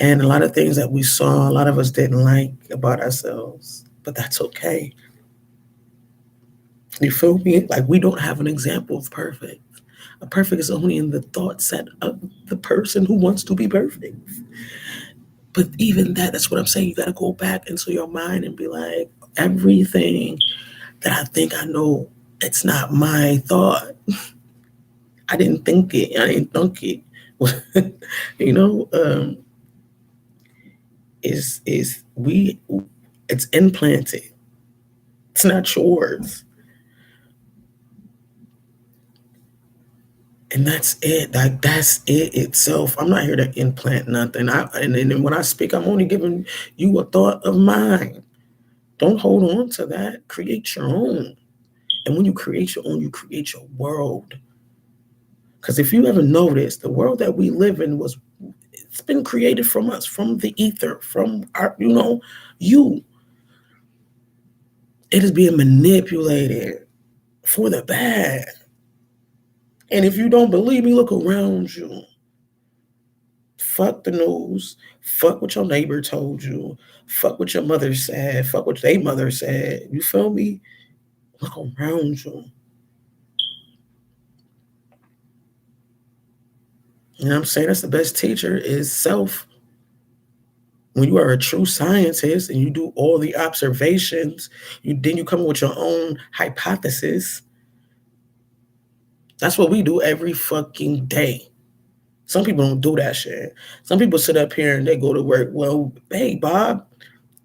Speaker 1: And a lot of things that we saw, a lot of us didn't like about ourselves, but that's okay. You feel me? Like, we don't have an example of perfect. A perfect is only in the thought set of the person who wants to be perfect. But even that's what I'm saying. You got to go back into your mind and be like, everything that I think I know, it's not my thought. I didn't think it. I didn't think it. It's implanted. It's not yours. And that's it. Like, that's it itself. I'm not here to implant nothing. And when I speak, I'm only giving you a thought of mine. Don't hold on to that. Create your own. And when you create your own, you create your world. Because if you ever notice, the world that we live in It's been created from us, from the ether, from our, you. It is being manipulated for the bad. And if you don't believe me, look around you. Fuck the news. Fuck what your neighbor told you. Fuck what your mother said. Fuck what their mother said. You feel me? Look around you. You know what I'm saying? That's the best teacher is self. When you are a true scientist and you do all the observations, then you come up with your own hypothesis. That's what we do every fucking day. Some people don't do that shit. Some people sit up here and they go to work. Well, hey, Bob,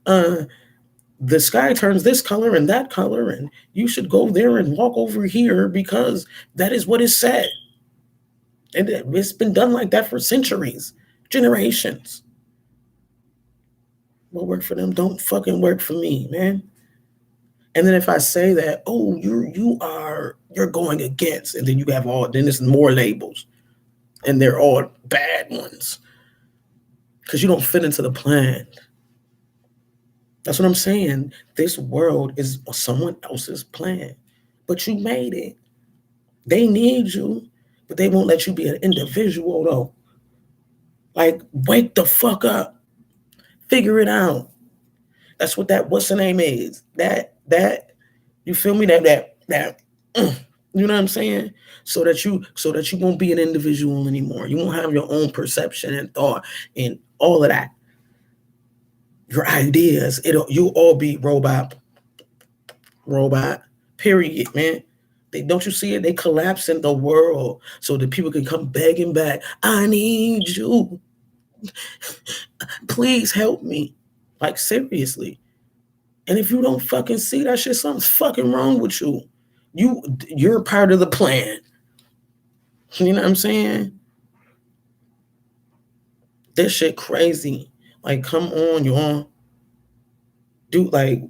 Speaker 1: the sky turns this color and that color, and you should go there and walk over here because that is what is said. And it's been done like that for centuries, generations. What work for them don't fucking work for me, man. And then if I say that, oh, you're going against, and then you have then there's more labels, and they're all bad ones because you don't fit into the plan. That's what I'm saying. This world is someone else's plan, but you made it. They need you, but they won't let you be an individual though. Like, wake the fuck up. Figure it out. That's what what's the name is. That you feel me? That you know what I'm saying? So that you won't be an individual anymore. You won't have your own perception and thought and all of that. Your ideas, you'll all be robot, period, man. Don't you see it? They collapse in the world so that people can come begging back. I need you. Please help me. Like, seriously. And if you don't fucking see that shit, something's fucking wrong with you. You're part of the plan. You know what I'm saying? This shit crazy. Like, come on, y'all. Dude, like,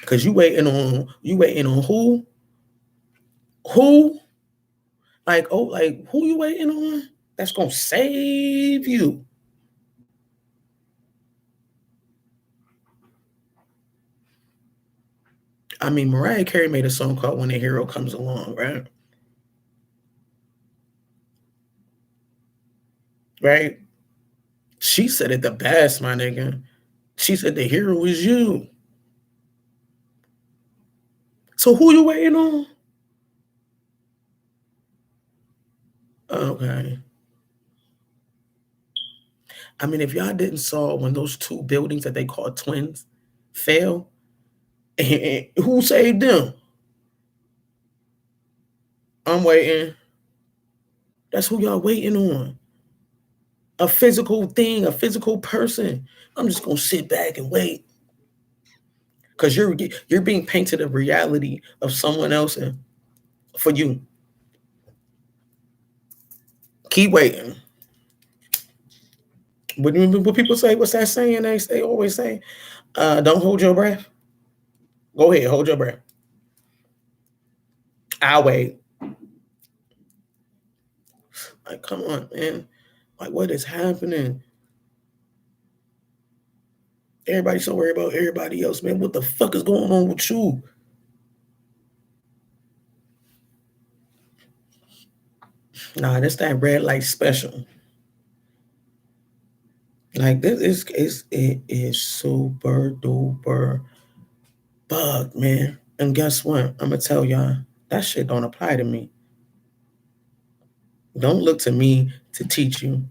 Speaker 1: cause you waiting on who? Who? Like, oh, like, who you waiting on? That's gonna save you. I mean, Mariah Carey made a song called When a Hero Comes Along, right? Right? She said it the best, my nigga. She said the hero is you. So who you waiting on? Okay. I mean, if y'all didn't saw when those two buildings that they call twins fell, and who saved them? I'm waiting. That's who y'all waiting on. A physical thing, a physical person. I'm just gonna sit back and wait. Because you're being painted a reality of someone else for you. Keep waiting. What people say, what's that saying? They always say, don't hold your breath. Go ahead, hold your breath. I'll wait. Like, come on, man. Like, what is happening? Everybody's so worried about everybody else, man. What the fuck is going on with you? Nah, that's that red light special. Like, this is super duper bug, man. And guess what? I'm gonna tell y'all, that shit don't apply to me. Don't look to me to teach you.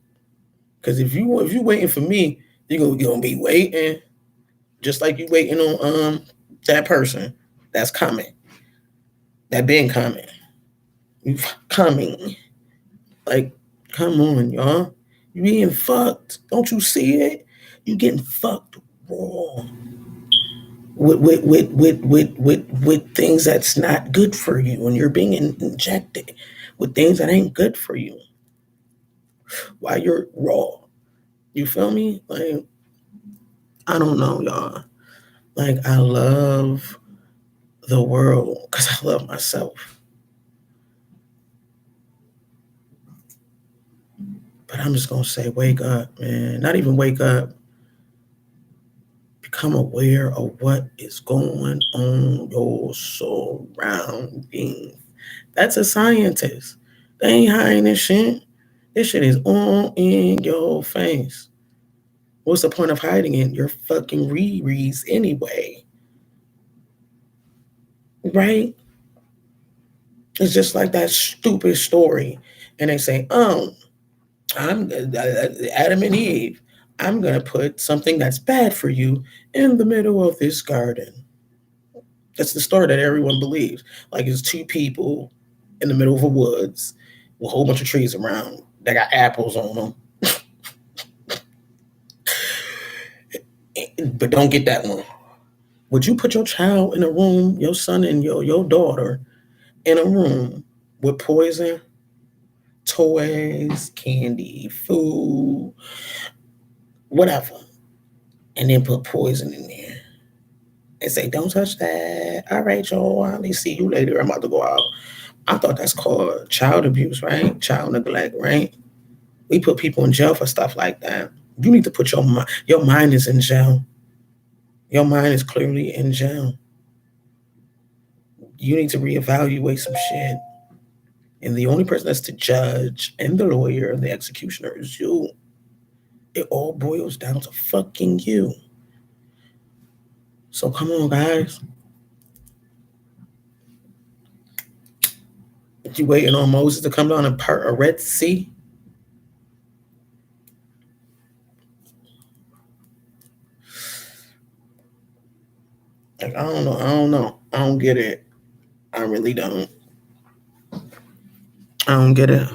Speaker 1: Cause if you waiting for me, you're gonna be waiting. Just like you waiting on that person that's coming. That been coming. You coming. Like, come on, y'all. You being fucked. Don't you see it? You getting fucked raw. With things that's not good for you, and you're being injected with things that ain't good for you while you're raw. You feel me? Like, I don't know, y'all. Like, I love the world because I love myself. But I'm just gonna say, wake up, man. Not even wake up. Become aware of what is going on your surroundings. That's a scientist. They ain't hiding this shit. This shit is on in your face. What's the point of hiding it? You're fucking rereads anyway. Right? It's just like that stupid story. And they say, oh, I'm Adam and Eve. I'm going to put something that's bad for you in the middle of this garden. That's the story that everyone believes. Like it's two people in the middle of a woods with a whole bunch of trees around that got apples on them. But don't get that one. Would you put your child in a room, your son and your daughter, in a room with poison, toys, candy, food, whatever, and then put poison in there and say, don't touch that. All right, Joe, I'll see you later. I'm about to go out. I thought that's called child abuse, right? Child neglect, right? We put people in jail for stuff like that. You need to put your mind is in jail. Your mind is clearly in jail. You need to reevaluate some shit. And the only person that's to judge and the lawyer and the executioner is you. It all boils down to fucking you. So come on, guys. You waiting on Moses to come down and part a Red Sea? Like, I don't know. I don't know. I don't get it. I really don't. I don't get it.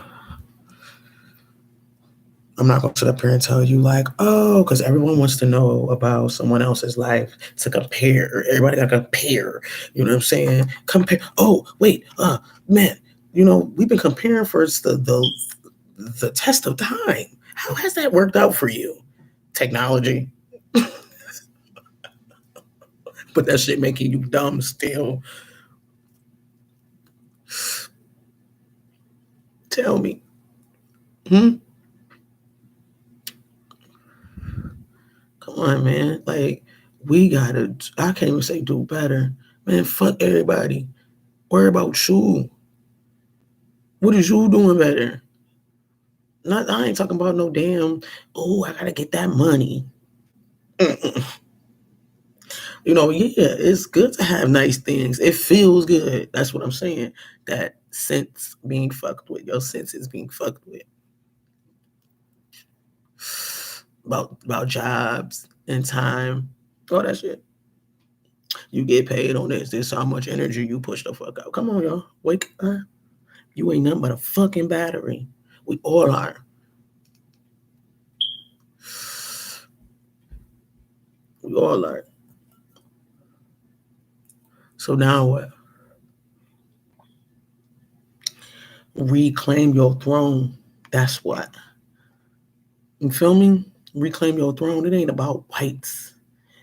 Speaker 1: I'm not going to sit up here and tell you like, oh, because everyone wants to know about someone else's life to compare. Everybody got to compare. You know what I'm saying? Compare. Oh, wait. Man, we've been comparing for the test of time. How has that worked out for you? Technology. But that shit making you dumb still. Tell me. Come on, man. Like, we gotta, I can't even say do better. Man, fuck everybody. Worry about you. What is you doing better? Not, I ain't talking about no damn, oh, I gotta get that money. Mm-mm. Yeah, it's good to have nice things. It feels good. That's what I'm saying. That sense being fucked with. Your senses being fucked with. About jobs and time. All that shit. You get paid on this. This is how much energy you push the fuck out. Come on, y'all. Wake up. You ain't nothing but a fucking battery. We all are. We all are. So now what? Reclaim your throne. That's what. You feel me? Reclaim your throne. It ain't about whites.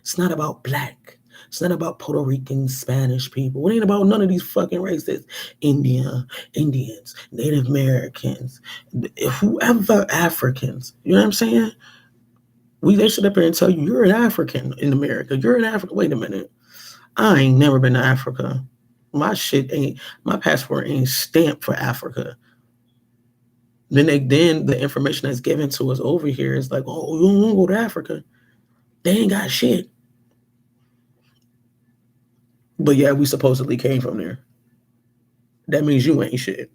Speaker 1: It's not about black. It's not about Puerto Rican, Spanish people. It ain't about none of these fucking races. Indians, Native Americans, whoever Africans. You know what I'm saying? They sit up here and tell you, you're an African in America. You're an African. Wait a minute. I ain't never been to Africa. My passport ain't stamped for Africa. Then the information that's given to us over here is like, oh, you don't want to go to Africa. They ain't got shit. But yeah, we supposedly came from there. That means you ain't shit.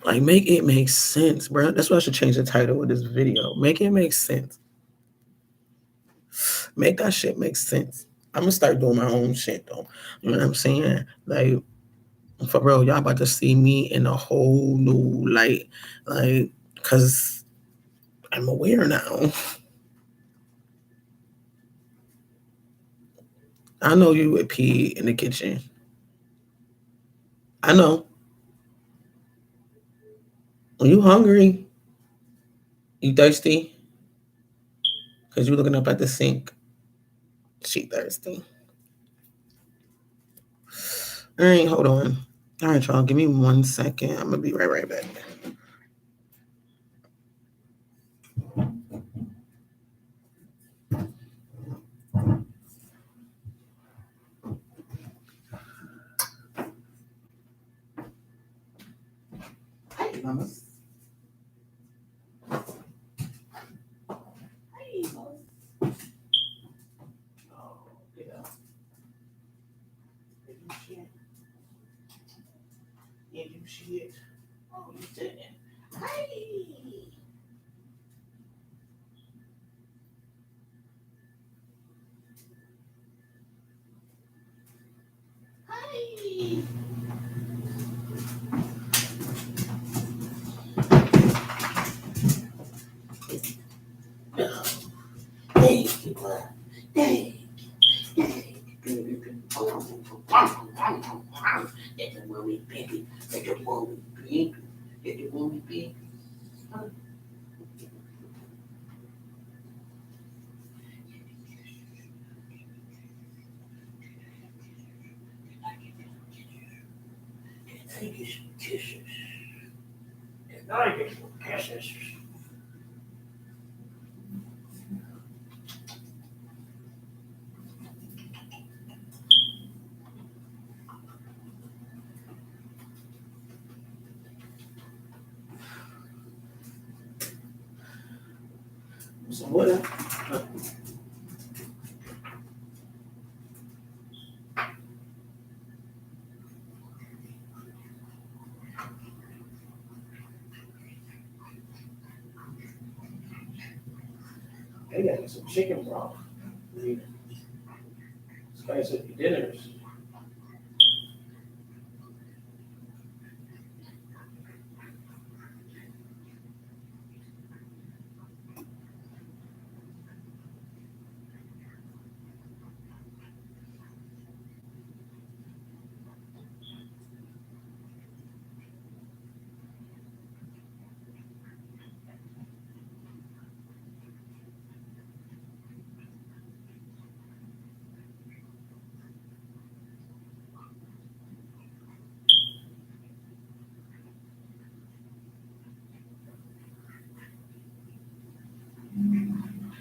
Speaker 1: Like, make it make sense, bro. That's why I should change the title of this video. Make it make sense. Make that shit make sense. I'm gonna start doing my own shit though. You know what I'm saying? Like, for real, y'all about to see me in a whole new light. Like, cause I'm aware now. I know you would pee in the kitchen. I know. When you hungry, you thirsty, cause you looking up at the sink. She thirsty. All right, hold on. All right, y'all, give me 1 second. I'm gonna be right back. Hi, mamas. Hi, mamas. Oh, yeah. Did you shit? Yeah, you shit. Oh, you didn't. Hi. Hi. No. Thank you, bud. Thank you. That's a mommy baby. That's a mommy baby. That's a mommy baby. Thank you some kisses. And I get some kisses. Some water. They got some chicken broth. This guy said for dinners.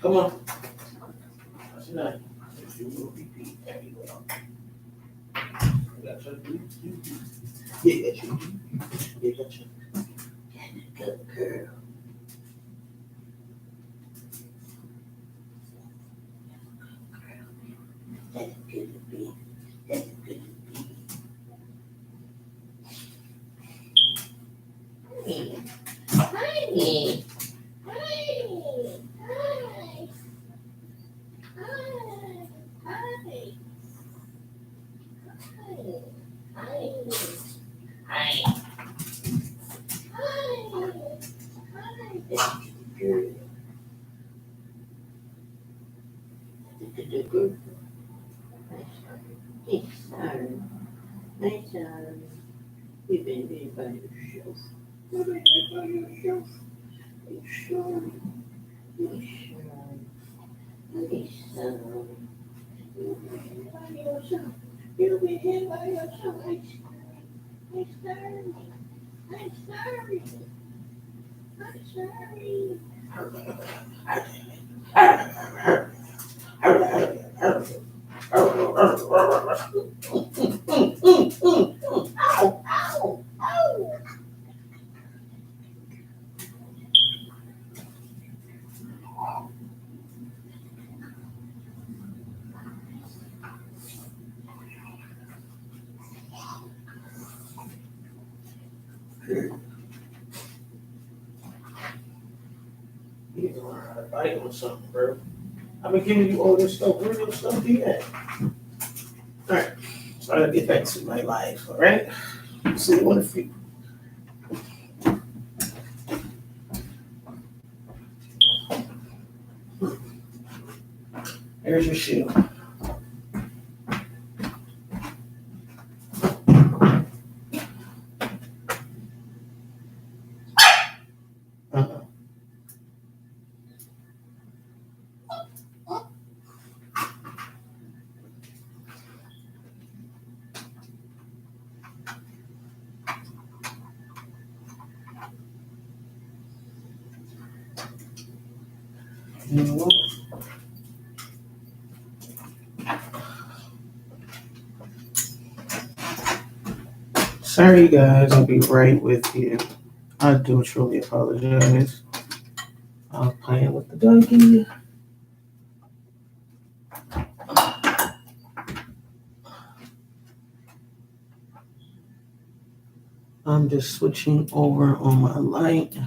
Speaker 1: Come on. That's enough. You will repeat everywhere. That's what you do. Yeah, that's you. Yeah, that's you. Good girl. That's good to be. That's good to be. Hi. Hi. Hi. Hi. Hi. Hi. Hi. Hi. Hi. Good. Good. Nice son. Nice son. You've been here by yourself. You've been here by yourself. You sure? You sure? Nice son. You've been here by yourself. You've been here by yourself. I'm sorry. I'm sorry. I'm sorry. Ow, ow, ow. You need to learn how to bite on something, bro. I've been giving you all this stuff. Where your stuff be at? All right. So I gotta get back to my life, all right? See you on the feet. There's your shoe. Uh-huh. You know what? Sorry, guys. I'll be right with you. I do truly apologize. I was playing with the donkey. I'm just switching over on my light.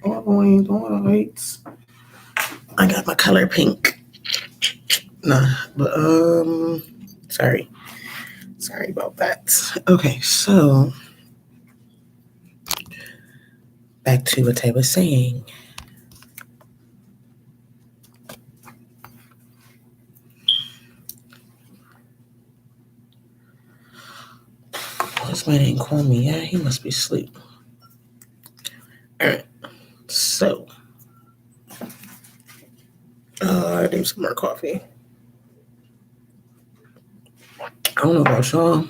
Speaker 1: Alright, alright. I got my color pink. Nah, but sorry. Sorry about that. Okay, so back to what I was saying. This man ain't call me yet. He must be asleep. Alright, so I need some more coffee. I don't know about y'all,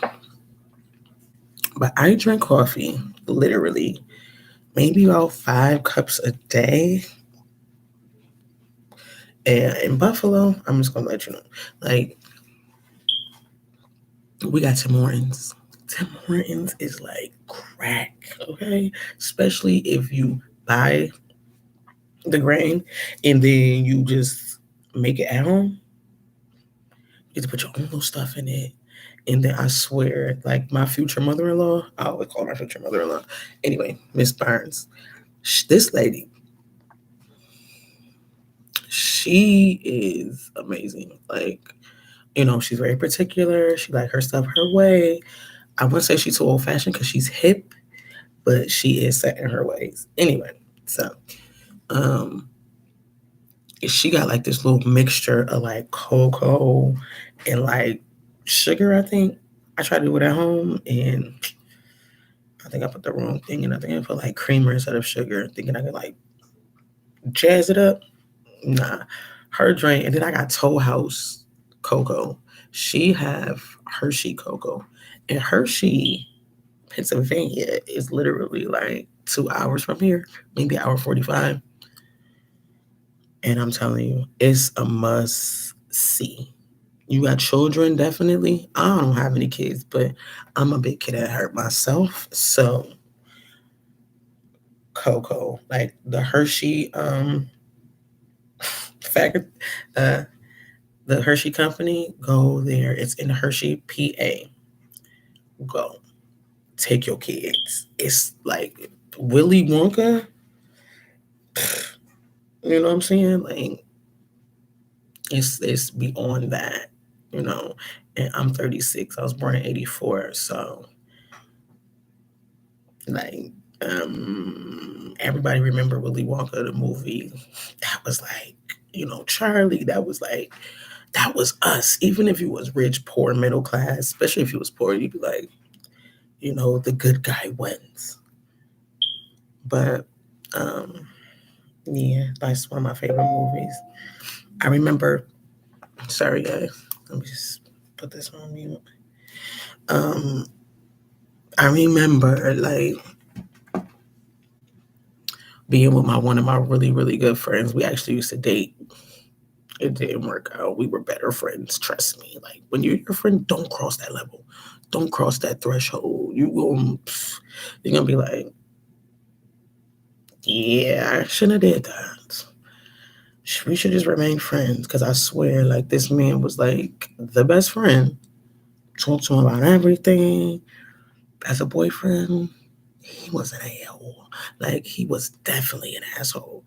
Speaker 1: but I drink coffee literally maybe about 5 cups a day. And in Buffalo, I'm just gonna let you know, like, we got Tim Hortons. Tim Hortons is like crack, okay? Especially if you buy the grain and then you just make it at home. You have to put your own little stuff in it. And then I swear, like my future mother-in-law, I always call her my future mother-in-law. Anyway, Miss Barnes, this lady, she is amazing. Like, she's very particular. She like her stuff her way. I wouldn't say she's too old fashioned because she's hip, but she is set in her ways. Anyway, so um she got like this little mixture of like cocoa and like sugar, I think. I tried to do it at home and I think I put the wrong thing in. I think I put like creamer instead of sugar, thinking I could like jazz it up. Nah. Her drink, and then I got Toll House cocoa. She have Hershey cocoa. And Hershey, Pennsylvania is literally like 2 hours from here, maybe an hour 45. And I'm telling you, it's a must see. You got children, definitely. I don't have any kids, but I'm a big kid at heart myself. So cocoa, like the Hershey fact, uh, the Hershey company, go there. It's in Hershey, PA. Go. Take your kids. It's like Willy Wonka. You know what I'm saying? Like it's beyond that, you know. And I'm 36. I was born in 84. So like everybody remember Willy Wonka the movie. That was like, Charlie, that was us. Even if you was rich, poor, middle class, especially if you was poor, you'd be like, the good guy wins. But yeah, that's one of my favorite movies. I remember, sorry guys, let me just put this on mute. Um, I remember like being with my one of my really, really good friends. We actually used to date. It didn't work out. We were better friends, trust me. Like when you're your friend, don't cross that level. Don't cross that threshold. You're gonna be like, yeah, I shouldn't have did that. We should just remain friends. Cause I swear, like this man was like the best friend. Talk to him about everything. As a boyfriend, he was an a-hole. Like he was definitely an asshole.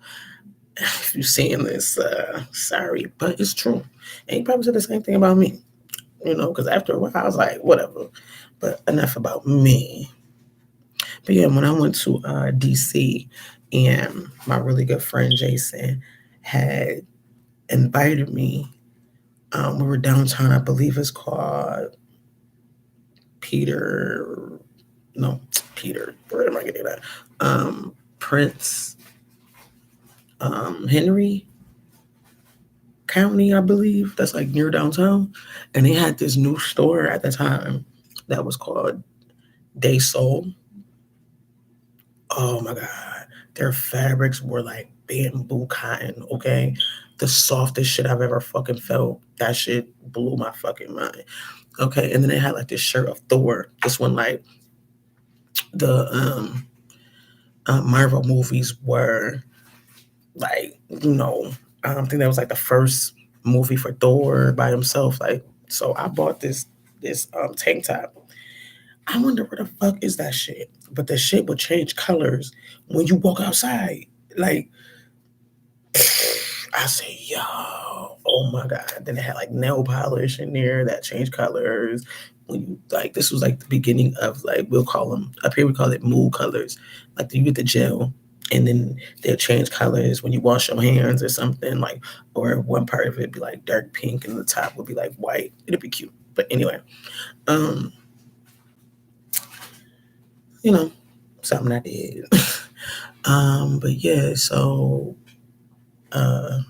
Speaker 1: If you're seeing this, sorry, but it's true. And he probably said the same thing about me, because after a while I was like, whatever. But enough about me. But yeah, when I went to DC and my really good friend Jason had invited me, we were downtown, I believe it's called Peter, no, Peter, where am I getting that? Prince Henry County, I believe. That's like near downtown. And they had this new store at the time that was called Day Soul. Oh my God. Their fabrics were like bamboo cotton, okay? The softest shit I've ever fucking felt. That shit blew my fucking mind. Okay. And then they had like this shirt of Thor. This one, like the Marvel movies were like, I don't think that was like the first movie for Thor by himself. Like, so I bought this tank top. I wonder where the fuck is that shit. But the shit would change colors when you walk outside. Like, I say, yo, oh my God. Then they had like nail polish in there that changed colors. When you like, this was like the beginning of like, we'll call them up here, we call it mood colors. Like, you get the gel and then they'll change colors when you wash your hands or something. Like, or one part of it be like dark pink and the top would be like white. It'd be cute. But anyway, um, you know, something I did. But yeah, so uh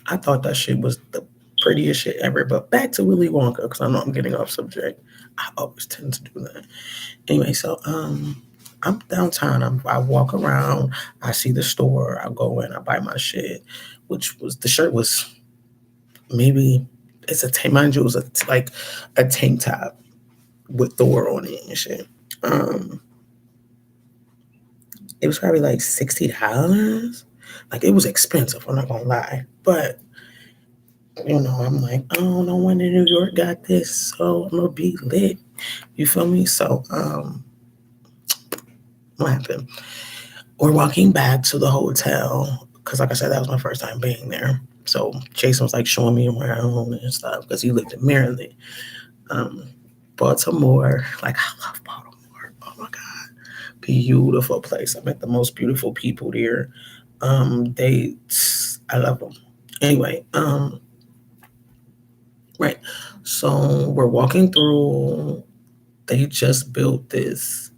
Speaker 1: I thought that shit was the prettiest shit ever. But back to Willy Wonka, because I know I'm getting off subject. I always tend to do that. Anyway, so I'm downtown. I walk around. I see the store. I go in. I buy my shit, which was the shirt was maybe it's a tank. Mind you, it was like a tank top with Thor on it and shit. Um, it was probably like $60. Like, it was expensive. I'm not gonna lie, but I'm like, oh, no one in New York got this, so I'm gonna be lit. You feel me? So, what happened? We're walking back to the hotel because, like I said, that was my first time being there. So Jason was like showing me around and stuff because he lived in Maryland. Um, Baltimore, like I love Baltimore. Oh my God, beautiful place. I met the most beautiful people there. They, I love them. Anyway, right. So we're walking through. They just built this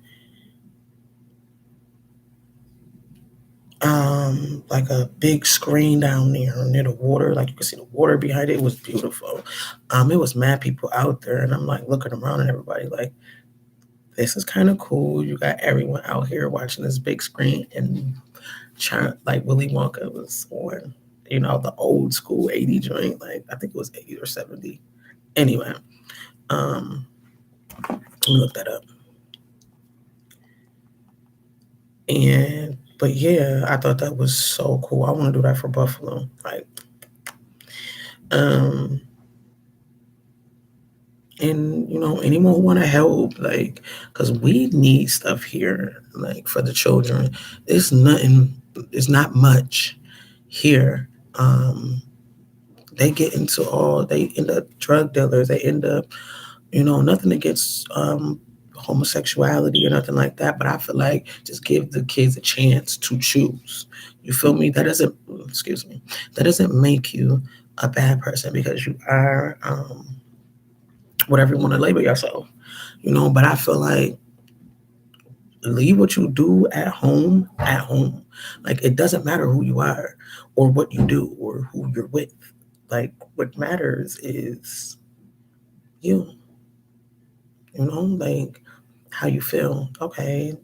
Speaker 1: like a big screen down there near the water. Like, you could see the water behind it. It was beautiful. It was mad people out there, and I'm like looking around and everybody like, this is kind of cool. You got everyone out here watching this big screen, and like Willy Wonka was on, the old school 80 joint. Like, I think it was 80 or 70. Anyway, um, let me look that up. And but yeah, I thought that was so cool. I want to do that for Buffalo. Like, um, and anyone who want to help, like, because we need stuff here, like for the children. It's nothing. It's not much here. They get into they end up drug dealers. They end up, nothing against homosexuality or nothing like that. But I feel like just give the kids a chance to choose. You feel me? That doesn't, excuse me, that doesn't make you a bad person because you are whatever you want to label yourself. But I feel like leave what you do at home at home. Like, it doesn't matter who you are or what you do or who you're with. Like, what matters is you. Like how you feel. Okay,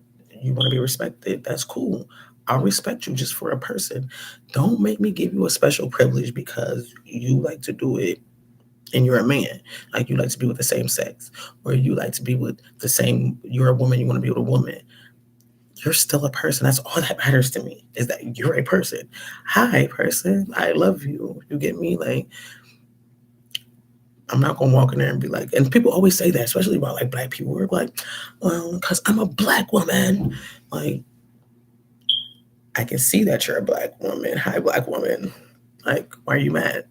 Speaker 1: you want to be respected. That's cool. I'll respect you just for a person. Don't make me give you a special privilege because you like to do it and you're a man. Like, you like to be with the same sex, or you like to be with you're a woman, you want to be with a woman. You're still a person. That's all that matters to me, is that you're a person. Hi, person. I love you. You get me? Like, I'm not gonna walk in there and be like, and people always say that, especially about like black people. We're like, well, because I'm a black woman. Like, I can see that you're a black woman. Hi, black woman. Like, why are you mad?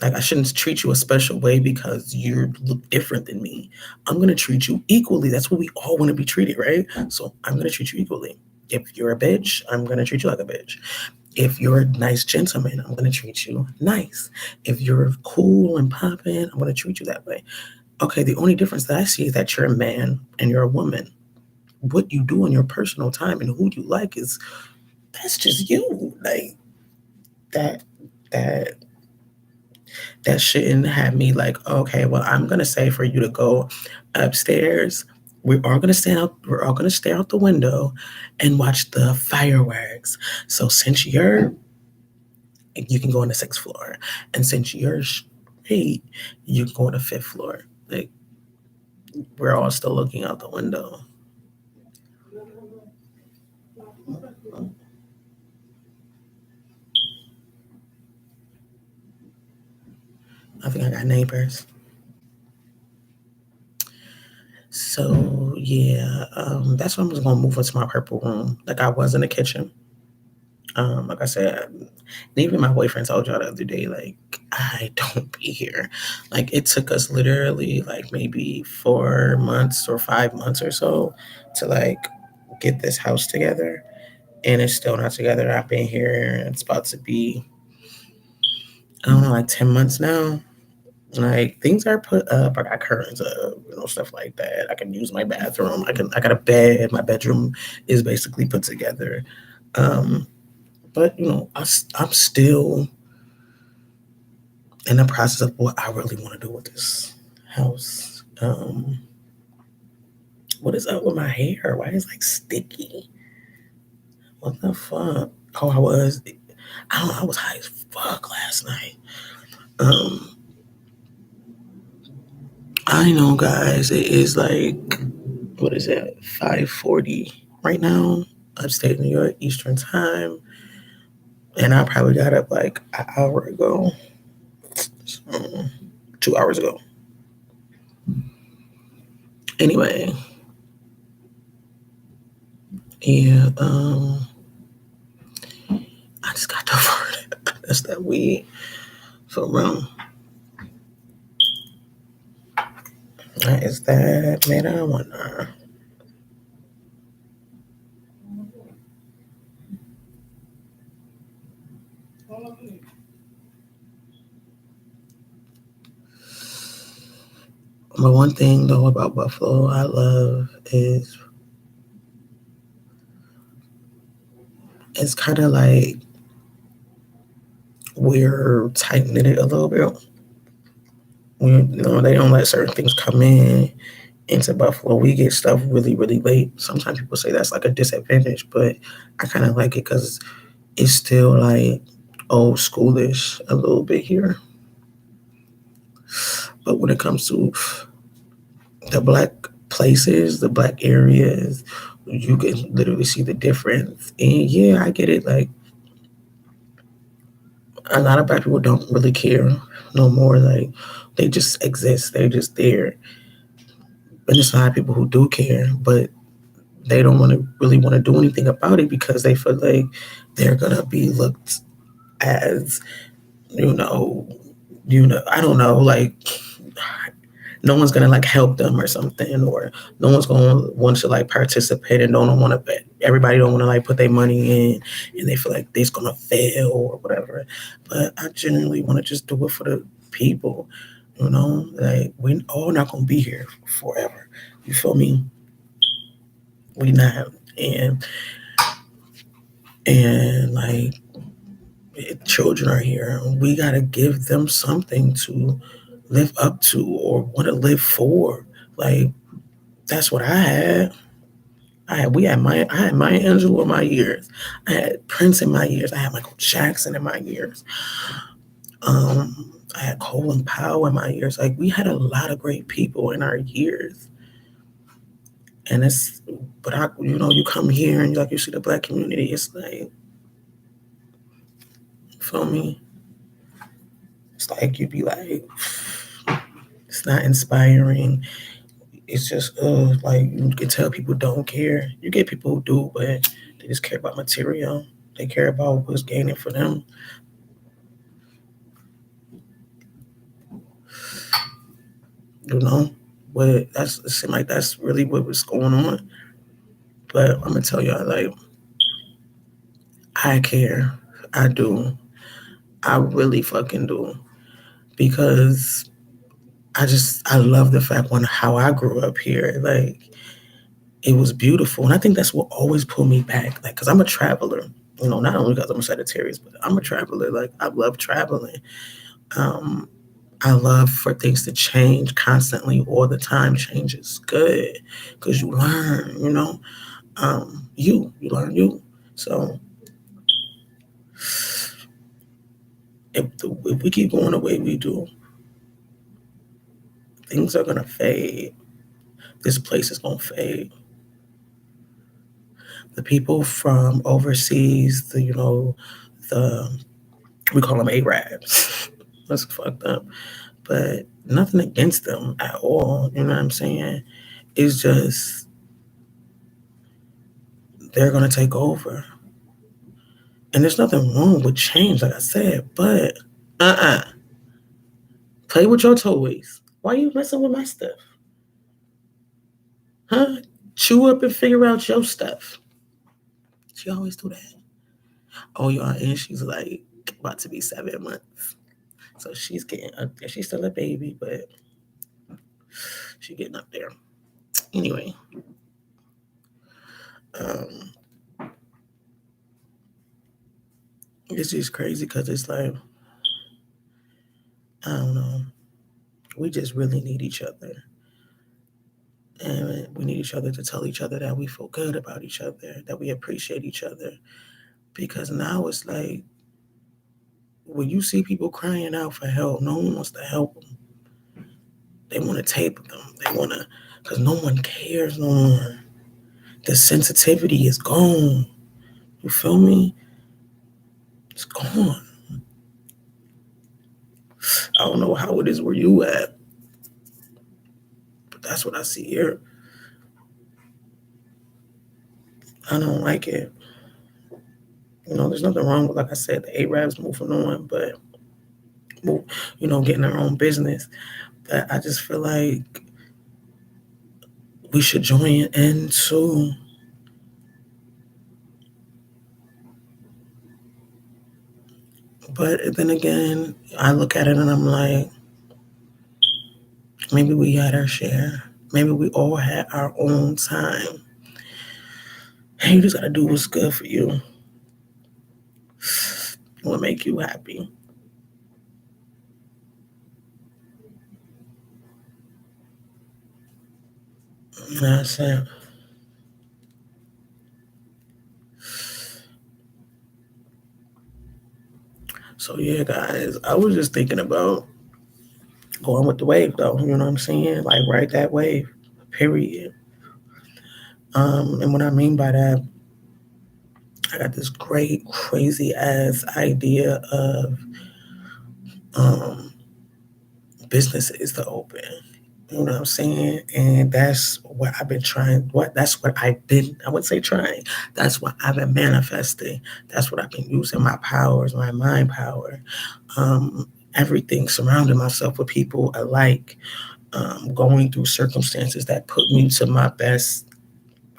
Speaker 1: Like, I shouldn't treat you a special way because you look different than me. I'm gonna treat you equally. That's what we all want to be treated, right? So I'm gonna treat you equally. If you're a bitch, I'm gonna treat you like a bitch. If you're a nice gentleman, I'm gonna treat you nice. If you're cool and popping, I'm gonna treat you that way. Okay, the only difference that I see is that you're a man and you're a woman. What you do in your personal time and who you like is that's just you. Like that that that shouldn't have me like, okay, well, I'm gonna say for you to go upstairs. We're all gonna stare out the window and watch the fireworks. So since you can go on the sixth floor, and since you're straight, you can go on the fifth floor. Like we're all still looking out the window. I think I got neighbors. So yeah, that's when I was gonna move into my purple room. Like I was in the kitchen. Like I said, and even my boyfriend told y'all the other day, like I don't be here. Like it took us literally like maybe 4 months or 5 months or so to like get this house together, and it's still not together. I've been here. It's about to be I don't know, like 10 months now. Like things are put up. I got curtains up, stuff like that. I can use my bathroom. I got a bed. My bedroom is basically put together. Um, but I'm still in the process of what I really want to do with this house. What is up with my hair? Why is it like sticky? What the fuck? Oh, I don't know, I was high as fuck last night. Um, I know, guys. It is like what is it? 5:40 right now, upstate New York, Eastern time, and I probably got up like an hour ago, so, 2 hours ago. Anyway, yeah. I just got diverted. That's that weed for real. That is that marijuana. But one thing though about Buffalo I love is it's kind of like we're tight knitted a little bit. They don't let certain things come in into Buffalo. We get stuff really, really late. Sometimes people say that's like a disadvantage, but I kind of like it because it's still like old schoolish a little bit here. But when it comes to the black places, the black areas, you can literally see the difference. And yeah, I get it. Like a lot of black people don't really care no more. Like they just exist. They're just there. And there's a lot of people who do care, but they don't want to do anything about it because they feel like they're gonna be looked as you know I don't know, like no one's gonna like help them or something, or no one's gonna want to like participate, and don't want to. Everybody don't want to like put their money in, and they feel like they's gonna fail or whatever. But I genuinely want to just do it for the people. Like we all not gonna be here forever. You feel me? We not, and like children are here. We gotta give them something to live up to or want to live for. Like that's what I had. I had Maya Angelou in my years. I had Prince in my years. I had Michael Jackson in my years. I had Colin Powell in my years. Like we had a lot of great people in our years. And but you come here and you see the black community. It's like, you feel me? It's like you'd be like, it's not inspiring. It's just like you can tell people don't care. You get people who do, but they just care about material. They care about what's gaining for them. You know, but it seems like that's really what was going on. But I'm gonna tell y'all, like, I care. I do. I really fucking do because I love the fact when how I grew up here. Like it was beautiful, and I think that's what always pulled me back. Like, cause I'm a traveler. Not only because I'm a Sagittarius, but I'm a traveler. Like, I love traveling. Um, I love for things to change constantly all the time. Change is good because you learn, you learn you. So if we keep going the way we do, things are gonna fade. This place is gonna fade. The people from overseas, the we call them Arabs. That's fucked up, but nothing against them at all. You know what I'm saying? It's just they're gonna take over, and there's nothing wrong with change, like I said. But play with your toys. Why you messing with my stuff? Huh? Chew up and figure out your stuff. She always do that. Oh, y'all, and she's like about to be 7 months. So she's getting up there. She's still a baby, but she's getting up there. Anyway, um, it's just crazy because it's like, I don't know. We just really need each other. And we need each other to tell each other that we feel good about each other, that we appreciate each other. Because now it's like, when you see people crying out for help, no one wants to help them. They want to tape them. They want to, because no one cares no more. The sensitivity is gone. You feel me? It's gone. I don't know how it is where you at, but that's what I see here. I don't like it. There's nothing wrong with, like I said, the Arabs moving on, but getting their own business. But I just feel like we should join in too. But then again, I look at it and I'm like, maybe we had our share. Maybe we all had our own time. And you just gotta do what's good for you. What make you happy. That's it. So yeah, guys, I was just thinking about going with the wave though, you know what I'm saying? Like, ride that wave. Period. And what I mean by that, I got this great, crazy ass idea of um businesses to open. You know what I'm saying? And that's what I've been trying. I wouldn't say trying. That's what I've been manifesting. That's what I've been using my powers, my mind power, everything, surrounding myself with people alike, going through circumstances that put me to my best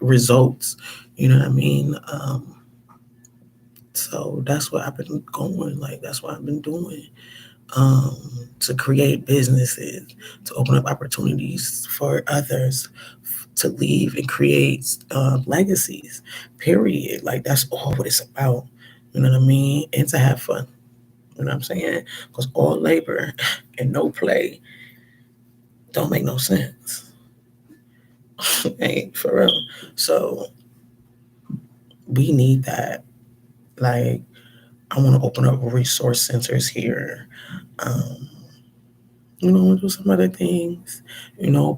Speaker 1: results. You know what I mean? So that's what I've been going. Like, that's what I've been doing. To create businesses, to open up opportunities for others, to leave and create legacies. Period. Like, that's all what it's about. You know what I mean? And to have fun. You know what I'm saying? Because all labor and no play don't make no sense. Hey, for real. So we need that. Like, I want to open up resource centers here. Um, do some other things,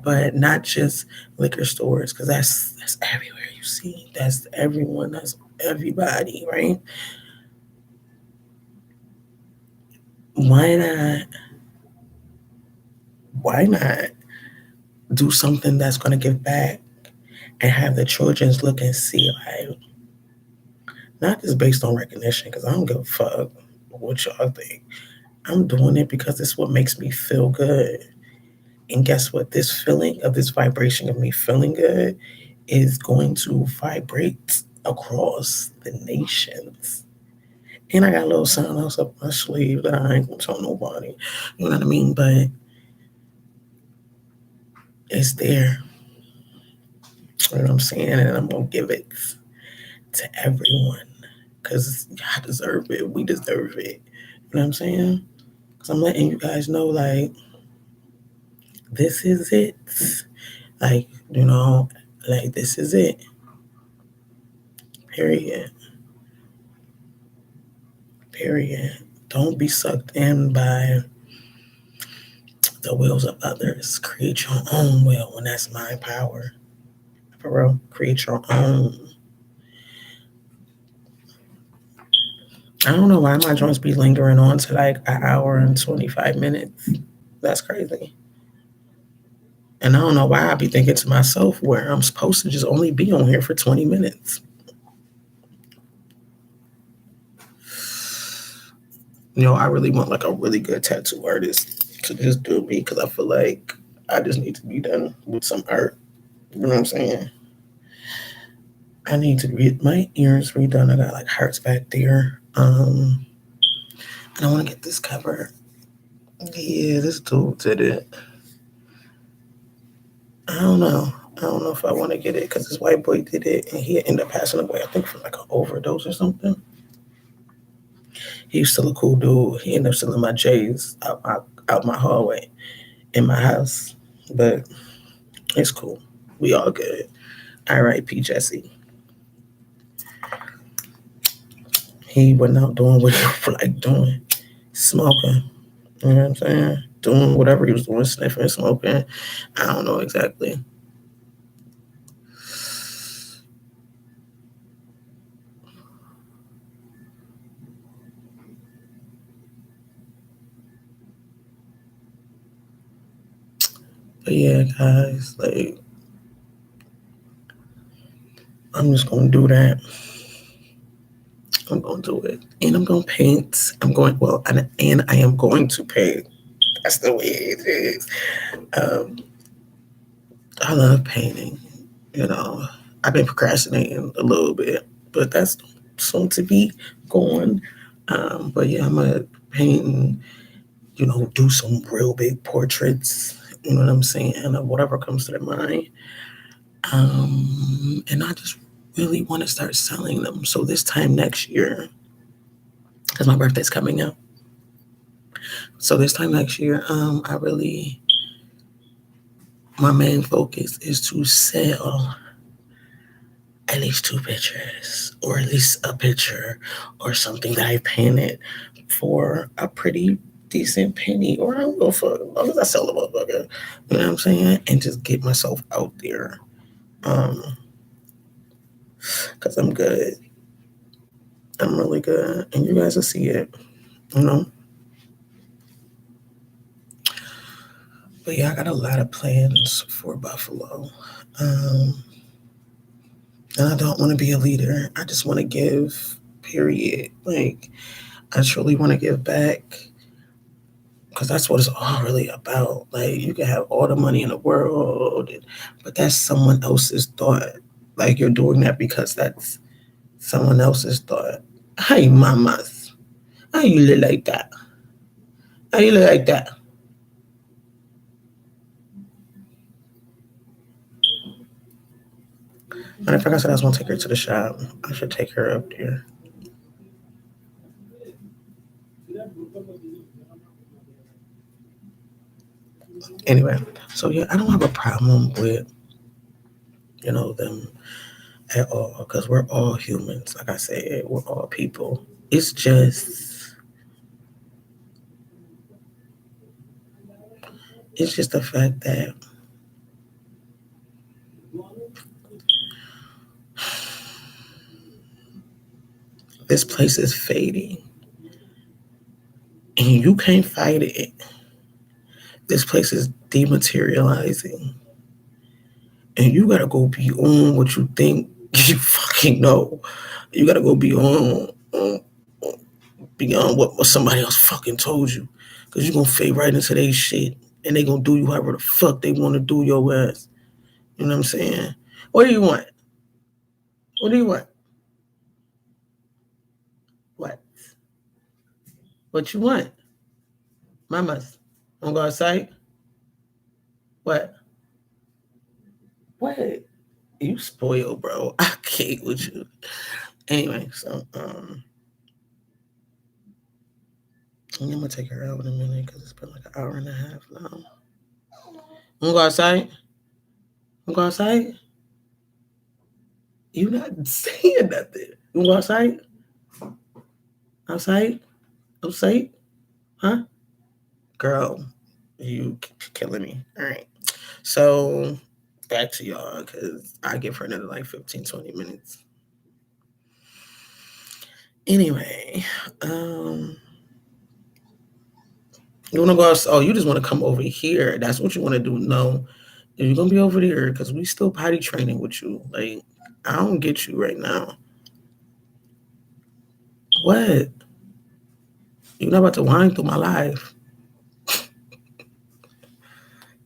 Speaker 1: but not just liquor stores, because that's everywhere you see. That's everyone. That's everybody, right? Why not? Why not do something that's going to give back and have the children's look and see, like, not just based on recognition, because I don't give a fuck what y'all think. I'm doing it because it's what makes me feel good. And guess what? This feeling of this vibration of me feeling good is going to vibrate across the nations. And I got a little something else up my sleeve that I ain't gonna tell nobody. You know what I mean? But it's there. You know what I'm saying? And I'm gonna give it to everyone. because I deserve it. We deserve it. You know what I'm saying? Because I'm letting you guys know, like, this is it. Like, like, this is it. Period. Period. Don't be sucked in by the wills of others. Create your own will, and that's my power. For real. Create your own. I don't know why my joints be lingering on to like an hour and 25 minutes. That's crazy. And I don't know why I be thinking to myself where I'm supposed to just only be on here for 20 minutes. I really want like a really good tattoo artist to just do me because I feel like I just need to be done with some art. You know what I'm saying? I need to get my ears redone. I got like hearts back there. And I want to get this covered. Yeah, this dude did it. I don't know. I don't know if I want to get it because this white boy did it and he ended up passing away, I think, from like an overdose or something. He's still a cool dude. He ended up selling my J's out my hallway in my house. But it's cool. We all good. R.I.P. Jesse. He went out doing what he like doing. Smoking. You know what I'm saying? Doing whatever he was doing, sniffing, smoking. I don't know exactly. But yeah, guys, like, I'm just gonna do that. I'm gonna do it, and I'm gonna paint. And I am going to paint. That's the way it is. Um, I love painting. You know, I've been procrastinating a little bit, but that's soon to be going. But yeah, I'm gonna paint and do some real big portraits. You know what I'm saying? Of whatever comes to the mind. And I just really want to start selling them. So this time next year, because my birthday's coming up. So this time next year, my main focus is to sell at least 2 pictures, or at least a picture, or something that I painted for a pretty decent penny, or I don't go for as long as I sell the motherfucker. You know what I'm saying? And just get myself out there. Because I'm good. I'm really good. And you guys will see it, you know? But yeah, I got a lot of plans for Buffalo. And I don't want to be a leader. I just want to give, period. Like, I truly want to give back because that's what it's all really about. Like, you can have all the money in the world, but that's someone else's thought. Like, you're doing that because that's someone else's thought. Hey, mamas, how you look like that? How you look like that? Matter of fact, I said I was going to take her to the shop. I should take her up there. Anyway, so yeah, I don't have a problem with, them at all because we're all humans. Like I said, we're all people. It's just the fact that this place is fading and you can't fight it. This place is dematerializing and you gotta go beyond what you think you fucking know. You gotta go beyond what somebody else fucking told you. Cause you're gonna fade right into their shit and they gonna do you however the fuck they wanna do your ass. You know what I'm saying? What do you want? What do you want? What? What you want? Mamas. Wanna go outside? What? What? You spoiled, bro. I can't with you. Anyway, so I'm gonna take her out in a minute because it's been like an hour and a half now. Wanna go outside? Wanna go outside? You not saying nothing. You wanna go outside? Outside? Outside? Huh? Girl, you killing me. All right. So back to y'all because I give her another like 15, 20 minutes. Anyway, you want to go outside? Oh, you just want to come over here. That's what you want to do. No, you're going to be over there because we still potty training with you. Like, I don't get you right now. What? You're not about to whine through my life.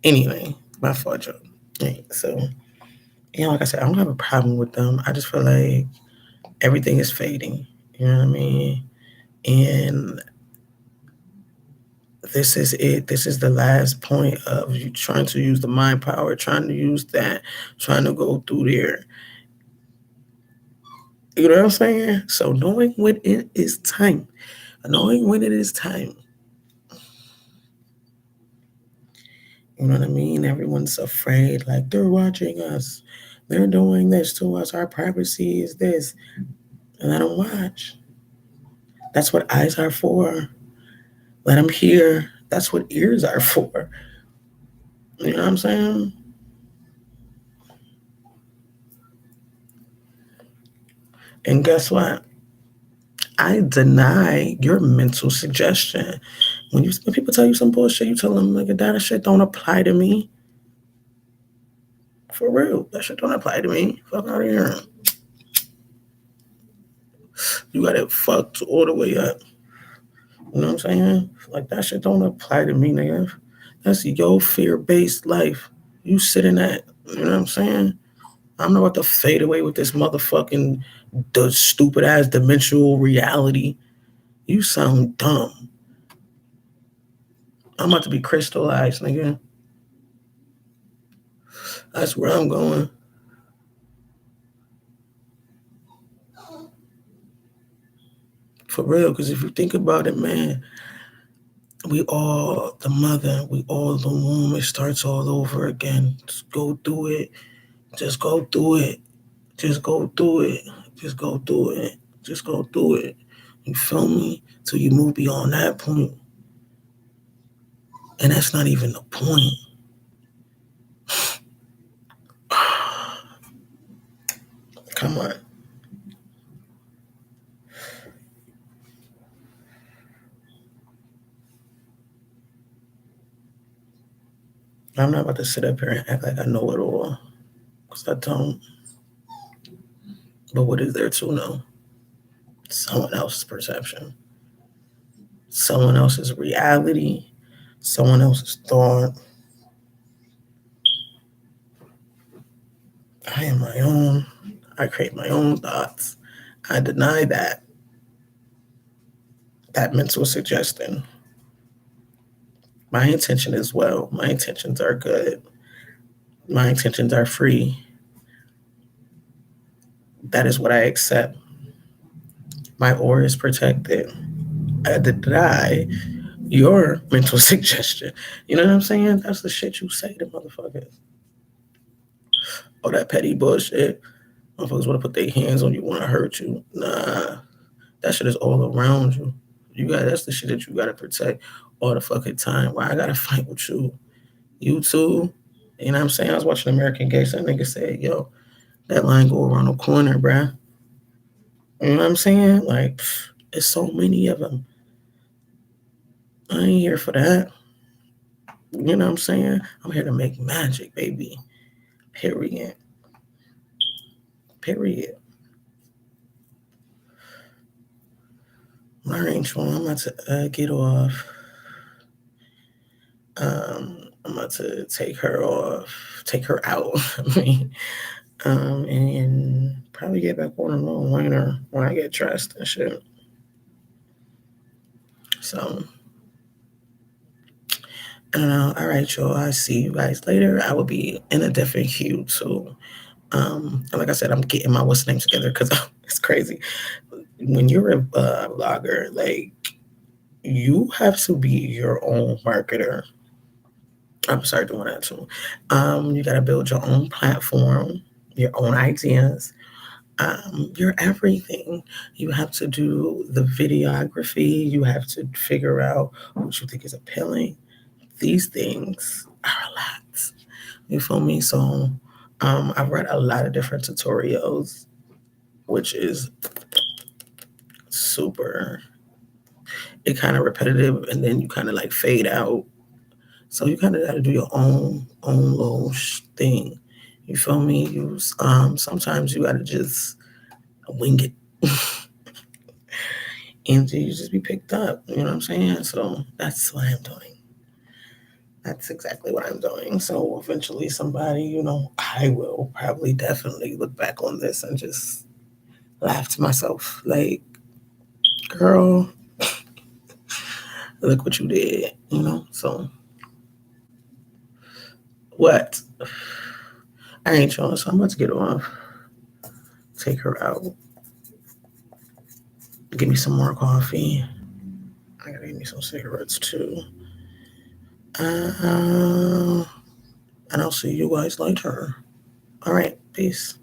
Speaker 1: Anyway, my fault, Joe. Right, so, like I said, I don't have a problem with them. I just feel like everything is fading. You know what I mean? And this is it. This is the last point of you trying to use the mind power, trying to use that, trying to go through there. You know what I'm saying? So knowing when it is time, knowing when it is time. You know what I mean? Everyone's afraid, like they're watching us. They're doing this to us. Our privacy is this. And let them watch. That's what eyes are for. Let them hear. That's what ears are for. You know what I'm saying? And guess what? I deny your mental suggestion. When people tell you some bullshit, you tell them, like, that shit don't apply to me. For real. That shit don't apply to me. Fuck out of here. You got it fucked all the way up. You know what I'm saying? Like, that shit don't apply to me, nigga. That's your fear-based life. You sit in that. You know what I'm saying? I'm not about to fade away with this motherfucking the stupid ass dimensional reality. You sound dumb. I'm about to be crystallized, nigga. That's where I'm going. For real, because if you think about it, man, we all the mother, we all the womb. It starts all over again. Just go through it. Just go through it. Just go through it. Just go through it. Just go through it. You feel me? Till you move beyond that point. And that's not even the point. Come on. I'm not about to sit up here and act like I know it all. Because I don't. But what is there to know? Someone else's perception. Someone else's reality. Someone else's thought. I am my own. I create my own thoughts. I deny that. That mental suggestion. My intention is well. My intentions are good. My intentions are free. That is what I accept. My aura is protected. I deny your mental suggestion. You know what I'm saying? That's the shit you say to motherfuckers. All that petty bullshit. Motherfuckers want to put their hands on you, want to hurt you. Nah, that shit is all around you. That's the shit that you gotta protect all the fucking time. Why I gotta fight with you? You too. You know what I'm saying? I was watching American Gangster. That nigga said, yo, that line go around the corner, bruh. You know what I'm saying? Like, there's so many of them. I ain't here for that. You know what I'm saying? I'm here to make magic, baby. Period. Period. All right, so I'm about to get off. I'm about to take her out. I mean, and probably get back on the road later when I get dressed and shit. So, I don't know. All right, y'all. I'll see you guys later. I will be in a different hue too. And like I said, I'm getting my what's name together because it's crazy. When you're a blogger, like you have to be your own marketer. I'm sorry, doing that too. You got to build your own platform, your own ideas, your everything. You have to do the videography. You have to figure out what you think is appealing. These things are a lot. You feel me? So I've read a lot of different tutorials, which is super, it kind of repetitive, and then you kind of like fade out. So you kind of got to do your own little thing. You feel me? You sometimes you got to just wing it, and you just be picked up. You know what I'm saying? So that's what I'm doing. That's exactly what I'm doing. So eventually, somebody, I will probably definitely look back on this and just laugh to myself, like, girl, look what you did. So what? I ain't y'all, so I'm about to get off. Take her out. Give me some more coffee. I gotta give me some cigarettes too. And I'll see you guys later. All right, peace.